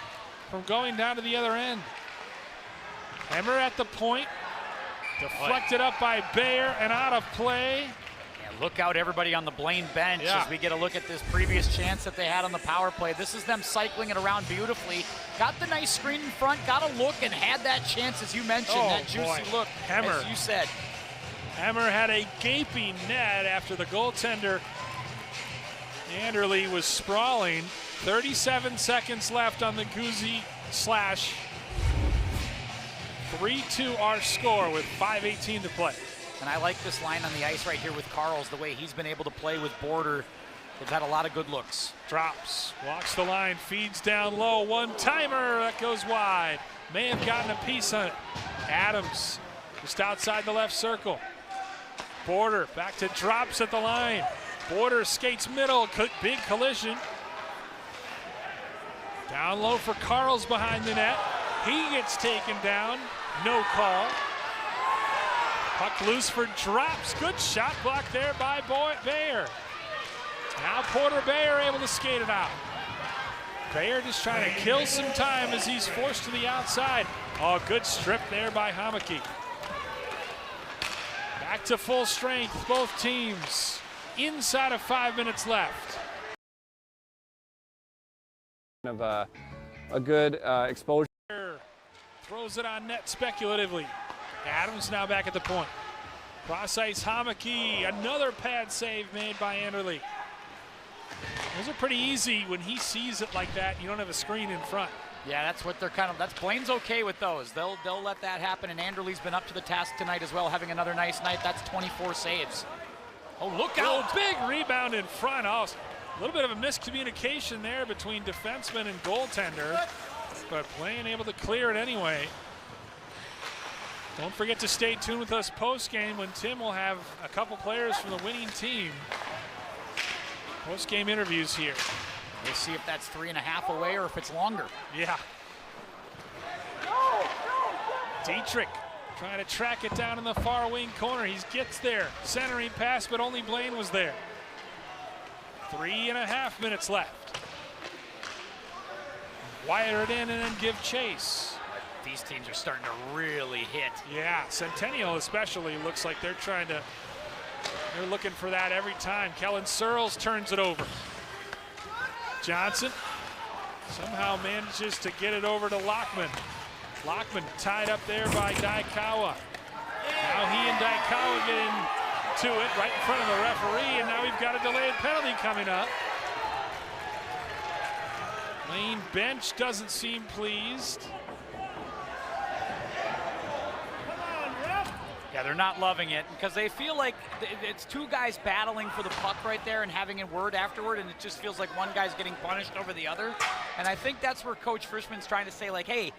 from going down to the other end. Hemmer at the point. Deflected up by Bayer and out of play. Yeah, look out, everybody on the Blaine bench, as we get a look at this previous chance that they had on the power play. This is them cycling it around beautifully. Got the nice screen in front, got a look, and had that chance, as you mentioned, that juicy look, Hemmer. as you said. Hemmer had a gaping net after the goaltender, Anderle, was sprawling. 37 seconds left on the Guzzi slash. 3-2 our score with 5:18 to play. And I like this line on the ice right here with Carls, the way he's been able to play with Border. They've had a lot of good looks. Drops, walks the line, feeds down low, one-timer, that goes wide. May have gotten a piece on it. Adams just outside the left circle. Border back to Drops at the line. Border skates middle, big collision. Down low for Carls behind the net. He gets taken down, no call. Puck loose for Drops. Good shot block there by Bayer. Now Porter Bayer able to skate it out. Bayer just trying to kill some time as he's forced to the outside. Oh, good strip there by Hamaki. Back to full strength, both teams. Inside of 5 minutes left. Of a good exposure. Throws it on net speculatively. Adams now back at the point. Cross ice Hamaki, another pad save made by Anderle. Those are pretty easy when he sees it like that. You don't have a screen in front. Yeah, that's what they're that's Blaine's okay with those. They'll let that happen, and Anderle's been up to the task tonight as well, having another nice night. That's 24 saves. Oh, look out! Oh, big rebound in front. Oh, a little bit of a miscommunication there between defenseman and goaltender, but Blaine able to clear it anyway. Don't forget to stay tuned with us post-game when Tim will have a couple players from the winning team. Post-game interviews here. We'll see if that's 3.5 away or if it's longer. Yeah. Dietrich trying to track it down in the far wing corner. He gets there. Centering pass, but only Blaine was there. 3.5 minutes left. Wire it in and then give chase. These teams are starting to really hit. Yeah, Centennial especially looks like they're looking for that every time. Kellen Searles turns it over. Johnson somehow manages to get it over to Lockman. Lockman tied up there by Daikawa. Now he and Daikawa get into it right in front of the referee, and now we've got a delayed penalty coming up. Blaine bench doesn't seem pleased. Yeah, they're not loving it because they feel like it's two guys battling for the puck right there and having a word afterward, and it just feels like one guy's getting punished over the other. And I think that's where Coach Frischman's trying to say, like, hey,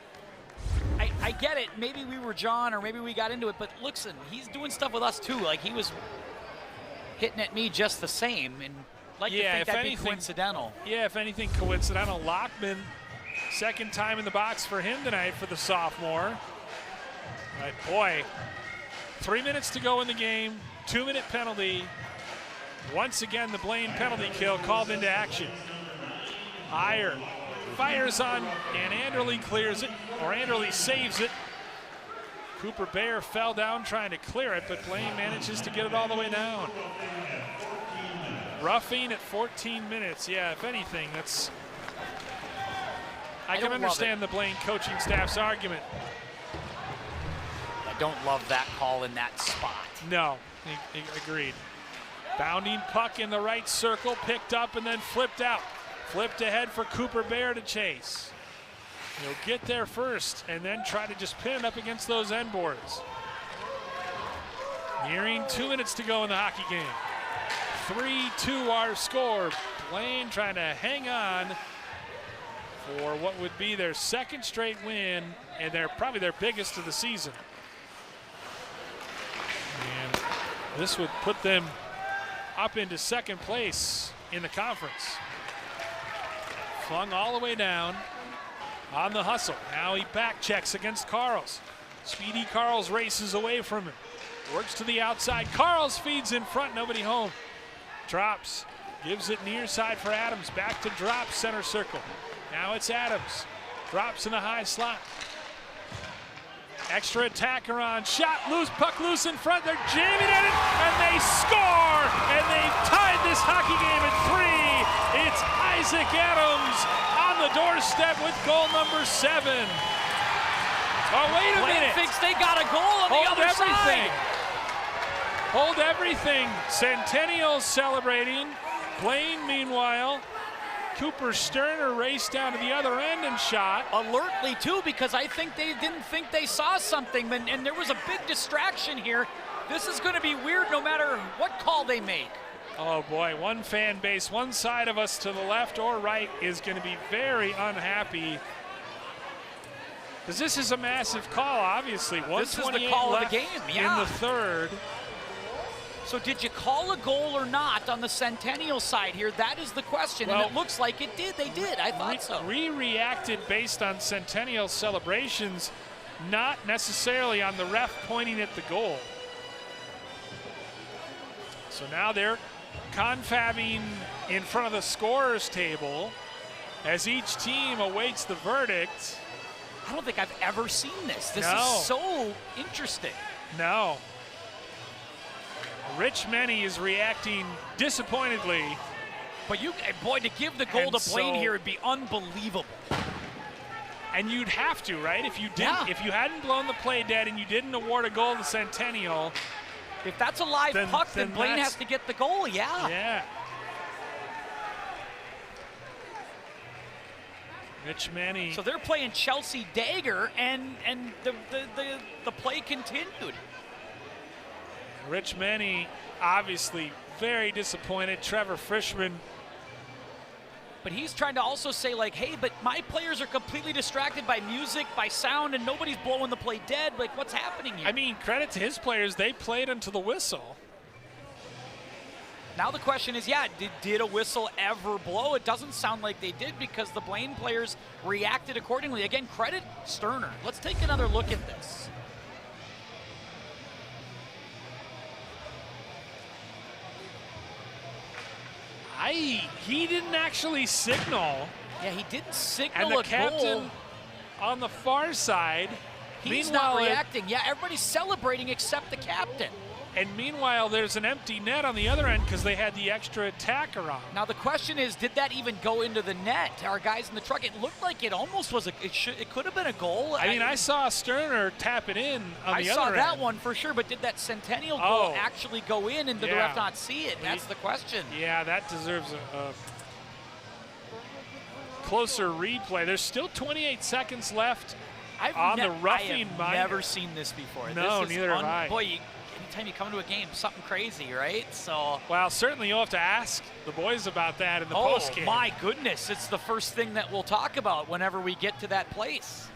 I get it. Maybe we were John or maybe we got into it, but listen, he's doing stuff with us too. Like, he was hitting at me just the same, and like to think that'd be coincidental. Yeah, if anything coincidental. Lockman, second time in the box for him tonight for the sophomore. But boy, 3 minutes to go in the game, 2-minute penalty. Once again, the Blaine penalty kill called into action. Iyer fires on, and Anderle clears it, or Anderle saves it. Cooper Bayer fell down trying to clear it, but Blaine manages to get it all the way down. Roughing at 14 minutes. Yeah, if anything, that's... I can understand the Blaine coaching staff's argument. Don't love that call in that spot. No, agreed. Bounding puck in the right circle, picked up and then flipped out. Flipped ahead for Cooper Bayer to chase. He'll get there first and then try to just pin it up against those end boards. Nearing 2 minutes to go in the hockey game. 3-2 our score. Blaine trying to hang on for what would be their second straight win, and probably their biggest of the season. And this would put them up into second place in the conference. Flung all the way down on the hustle. Now he back checks against Carls. Speedy Carls races away from him. Works to the outside. Carls feeds in front, nobody home. Drops. Gives it near side for Adams. Back to drop, center circle. Now it's Adams. Drops in the high slot. Extra attacker on. Shot loose, puck loose in front. They're jamming at it, and they score! And they've tied this hockey game at 3. It's Isaac Adams on the doorstep with goal number 7. Oh, wait a minute. Thinks they got a goal on the other side. Hold everything. Centennial celebrating. Blaine, meanwhile, Cooper Sterner raced down to the other end and shot. Alertly, too, because I think they didn't think they saw something, and there was a big distraction here. This is going to be weird no matter what call they make. Oh, boy, one fan base, one side of us to the left or right is going to be very unhappy. Because this is a massive call, obviously. This is the call of the game, yeah. In the third. So did you call a goal or not on the Centennial side here? That is the question, and it looks like it did. They did. I thought so. We reacted based on Centennial celebrations, not necessarily on the ref pointing at the goal. So now they're confabbing in front of the scorer's table as each team awaits the verdict. I don't think I've ever seen this. This is so interesting. No. Rich Menny is reacting disappointedly. But boy, to give the goal to Blaine here would be unbelievable. And you'd have to, right? If you didn't, if you hadn't blown the play dead and you didn't award a goal to Centennial. If that's a live puck, then Blaine has to get the goal, Yeah. Rich Menny. So they're playing Chelsea Dagger, and the play continued. Rich Menny, obviously very disappointed. Trevor Frischman. But he's trying to also say, like, hey, but my players are completely distracted by music, by sound, and nobody's blowing the play dead. Like, what's happening here? I mean, credit to his players. They played until the whistle. Now the question is, did a whistle ever blow? It doesn't sound like they did because the Blaine players reacted accordingly. Again, credit Sterner. Let's take another look at this. He didn't actually signal. Yeah, he didn't signal and the a captain goal. On the far side. He's not reacting. Yeah, everybody's celebrating except the captain. And meanwhile, there's an empty net on the other end because they had the extra attacker on. Now the question is, did that even go into the net? Our guys in the truck, it looked like it almost was. It could have been a goal. I mean, I saw Sterner tap it in on the other end. I saw that one for sure, but did that Centennial goal actually go in, and did the ref not see it? That's the question. Yeah, that deserves a closer replay. There's still 28 seconds left on the roughing. I have never seen this before. No, this is neither have I. Boy, anytime you come to a game, something crazy, right? So. Well, certainly you'll have to ask the boys about that in the postgame. Oh my goodness! It's the first thing that we'll talk about whenever we get to that place.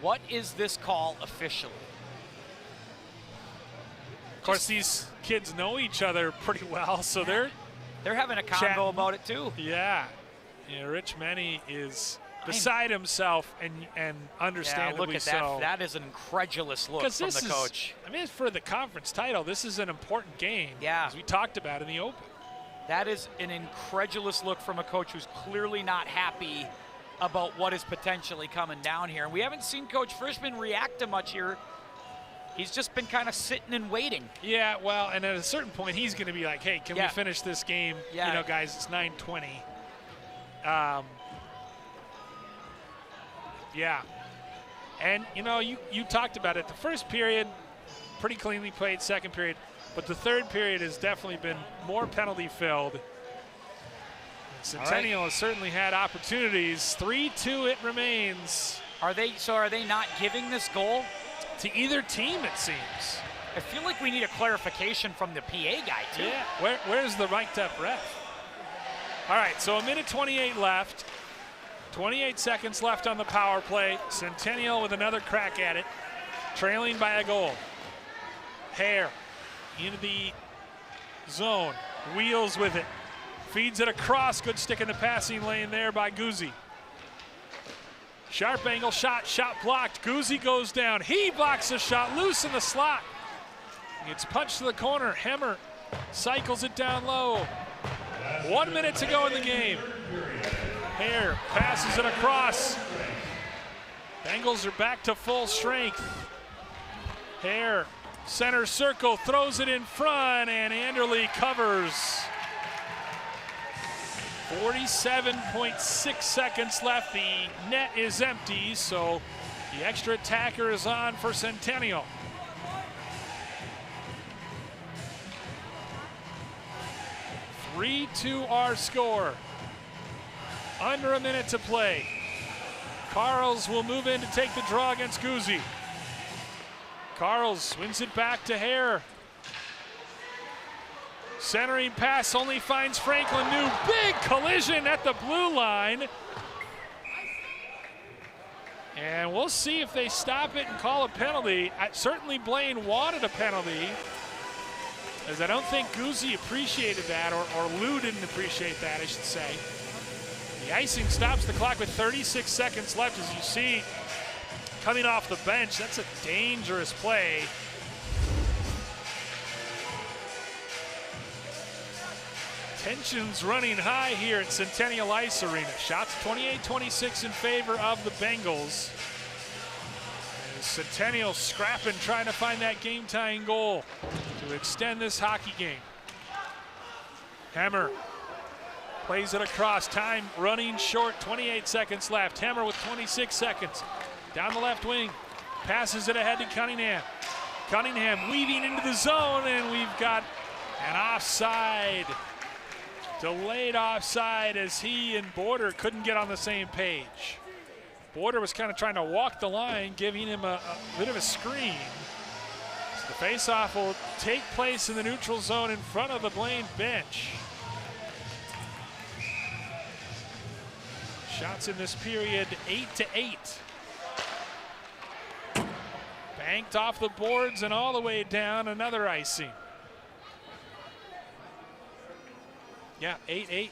What is this call officially? Of course, these kids know each other pretty well, so they're having a convo about it too. Yeah. Rich Menny is beside himself, and understandably look at so. that. That is an incredulous look from the coach. I mean, for the conference title, this is an important game. Yeah. As we talked about in the Open. That is an incredulous look from a coach who's clearly not happy about what is potentially coming down here. And we haven't seen Coach Frischman react to much here. He's just been kind of sitting and waiting. Yeah, well, and at a certain point, he's going to be like, hey, can we finish this game? Yeah. You know, guys, it's 9:20. Yeah. And, you know, you talked about it. The first period, pretty cleanly played. Second period. But the third period has definitely been more penalty-filled. Centennial has certainly had opportunities. 3-2 it remains. Are they not giving this goal? To either team, it seems. I feel like we need a clarification from the PA guy, too. Yeah, where's the mic'd-up ref? All right, so 1:28 left. 28 seconds left on the power play. Centennial with another crack at it, trailing by a goal. Hare into the zone, wheels with it, feeds it across. Good stick in the passing lane there by Guzzi. Sharp angle shot blocked. Guzzi goes down. He blocks the shot, loose in the slot. Gets punched to the corner. Hemmer cycles it down low. 1 minute to go in the game. Hare passes it across. Bengals are back to full strength. Hare, center circle, throws it in front, and Anderle covers. 47.6 seconds left. The net is empty, so the extra attacker is on for Centennial. 3-2 our score. Under a minute to play. Carls will move in to take the draw against Guzzi. Carls wins it back to Hare. Centering pass only finds Franklin New. Big collision at the blue line. And we'll see if they stop it and call a penalty. Certainly Blaine wanted a penalty, as I don't think Guzzi appreciated that, or Lou didn't appreciate that, I should say. The icing stops the clock with 36 seconds left. As you see, coming off the bench, that's a dangerous play. Tensions running high here at Centennial Ice Arena. Shots 28-26 in favor of the Bengals. And Centennial scrapping, trying to find that game-tying goal to extend this hockey game. Hammer plays it across. Time running short. 28 seconds left. Hammer with 26 seconds. Down the left wing. Passes it ahead to Cunningham. Cunningham weaving into the zone, and we've got an offside. Delayed offside as he and Border couldn't get on the same page. Border was kind of trying to walk the line, giving him a bit of a screen. So the faceoff will take place in the neutral zone in front of the Blaine bench. Shots in this period 8-8. Banked off the boards and all the way down, another icing. Yeah, 8-8.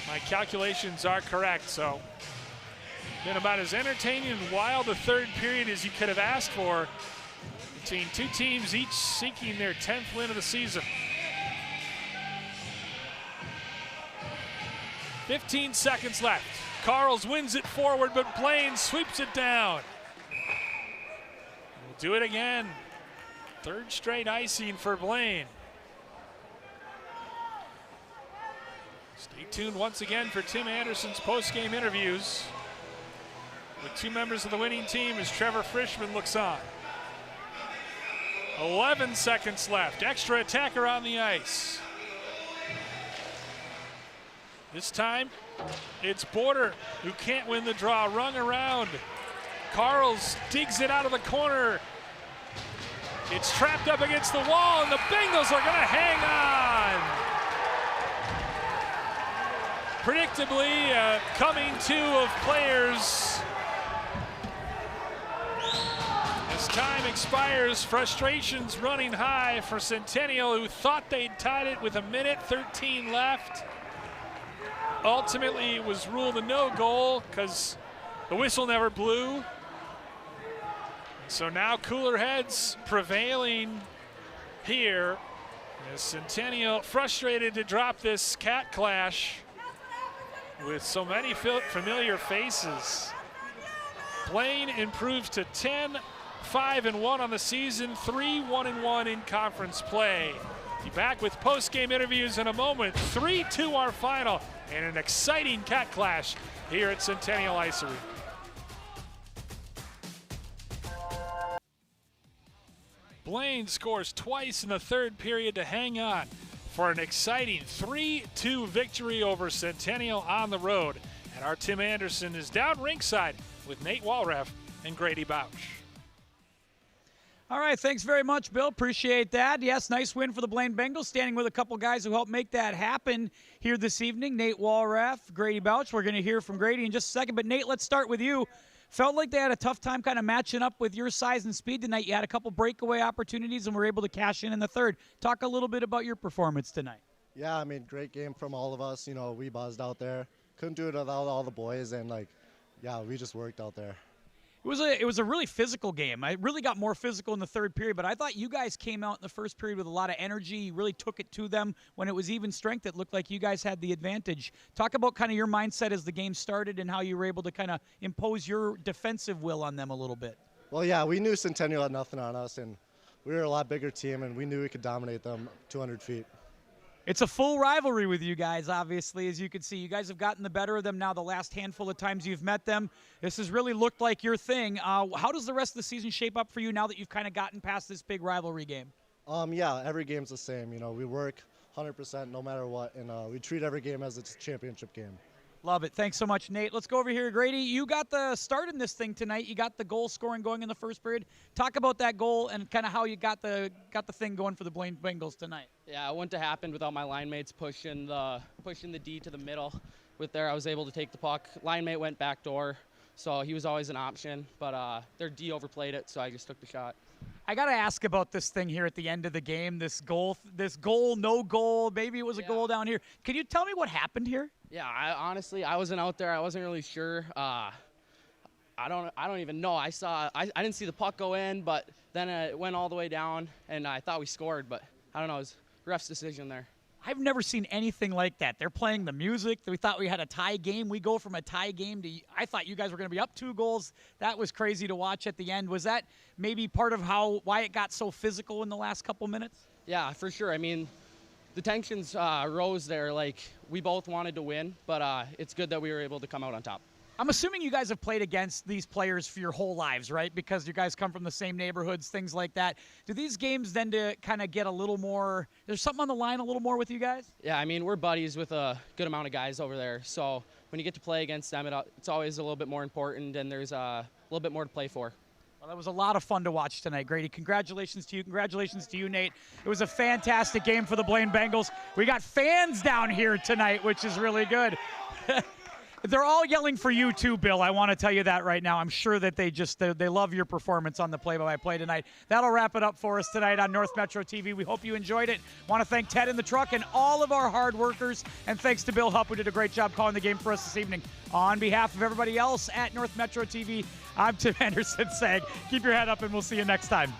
My calculations are correct, so been about as entertaining and wild a third period as you could have asked for between two teams each seeking their 10th win of the season. 15 seconds left. Carls wins it forward, but Blaine sweeps it down. We'll do it again. Third straight icing for Blaine. Stay tuned once again for Tim Anderson's post-game interviews with two members of the winning team as Trevor Frischman looks on. 11 seconds left. Extra attacker on the ice. This time, it's Border who can't win the draw. Rung around. Carls digs it out of the corner. It's trapped up against the wall, and the Bengals are going to hang on. Predictably, coming to of players. As time expires, frustrations running high for Centennial, who thought they'd tied it with 1:13 left. Ultimately, it was ruled a no goal because the whistle never blew. So now cooler heads prevailing here as Centennial frustrated to drop this cat clash with so many familiar faces. Blaine improves to 10-5-1 on the season, 3-1-1 in conference play. Be back with post-game interviews in a moment. 3-2 our final, and an exciting cat clash here at Centennial Ice Arena. Blaine scores twice in the third period to hang on for an exciting 3-2 victory over Centennial on the road. And our Tim Anderson is down ringside with Nate Walraff and Grady Bouch. All right, thanks very much, Bill. Appreciate that. Yes, nice win for the Blaine Bengals, standing with a couple guys who helped make that happen here this evening. Nate Walraff, Grady Bouch. We're going to hear from Grady in just a second. But, Nate, let's start with you. Felt like they had a tough time kind of matching up with your size and speed tonight. You had a couple breakaway opportunities and were able to cash in the third. Talk a little bit about your performance tonight. Yeah, I mean, great game from all of us. You know, we buzzed out there. Couldn't do it without all the boys, and, yeah, we just worked out there. It was a really physical game. I really got more physical in the third period, but I thought you guys came out in the first period with a lot of energy. You really took it to them. When it was even strength, it looked like you guys had the advantage. Talk about kind of your mindset as the game started and how you were able to kind of impose your defensive will on them a little bit. Well, yeah, we knew Centennial had nothing on us, and we were a lot bigger team, and we knew we could dominate them 200 feet. It's a full rivalry with you guys, obviously, as you can see. You guys have gotten the better of them now the last handful of times you've met them. This has really looked like your thing. How does the rest of the season shape up for you now that you've kind of gotten past this big rivalry game? Yeah, every game's the same. You know, we work 100% no matter what, and we treat every game as it's a championship game. Love it. Thanks so much, Nate. Let's go over here. Grady, you got the start in this thing tonight. You got the goal scoring going in the first period. Talk about that goal and kind of how you got the thing going for the Blaine Bengals tonight. Yeah, it wouldn't have happened without my line mates pushing the D to the middle. With there, I was able to take the puck. Line mate went back door, so he was always an option. But their D overplayed it, so I just took the shot. I got to ask about this thing here at the end of the game, this goal, no goal. Maybe it was a goal down here. Can you tell me what happened here? Yeah, honestly, I wasn't out there. I wasn't really sure. I don't even know. I didn't see the puck go in, but then it went all the way down, and I thought we scored, but I don't know. It was ref's decision there. I've never seen anything like that. They're playing the music. We thought we had a tie game. We go from a tie game to, I thought you guys were going to be up 2 goals. That was crazy to watch at the end. Was that maybe part of why it got so physical in the last couple minutes? Yeah, for sure. I mean, the tensions rose there. Like, we both wanted to win, but it's good that we were able to come out on top. I'm assuming you guys have played against these players for your whole lives, right? Because you guys come from the same neighborhoods, things like that. Do these games then to kind of get a little more, there's something on the line a little more with you guys? Yeah, I mean, we're buddies with a good amount of guys over there. So when you get to play against them, it's always a little bit more important, and there's a little bit more to play for. Well, that was a lot of fun to watch tonight, Grady. Congratulations to you. Congratulations to you, Nate. It was a fantastic game for the Blaine Bengals. We got fans down here tonight, which is really good. They're all yelling for you too, Bill. I want to tell you that right now. I'm sure that they love your performance on the play-by-play tonight. That'll wrap it up for us tonight on North Metro TV. We hope you enjoyed it. Want to thank Ted in the truck and all of our hard workers. And thanks to Bill Hupp, who did a great job calling the game for us this evening. On behalf of everybody else at North Metro TV, I'm Tim Anderson saying, keep your head up and we'll see you next time.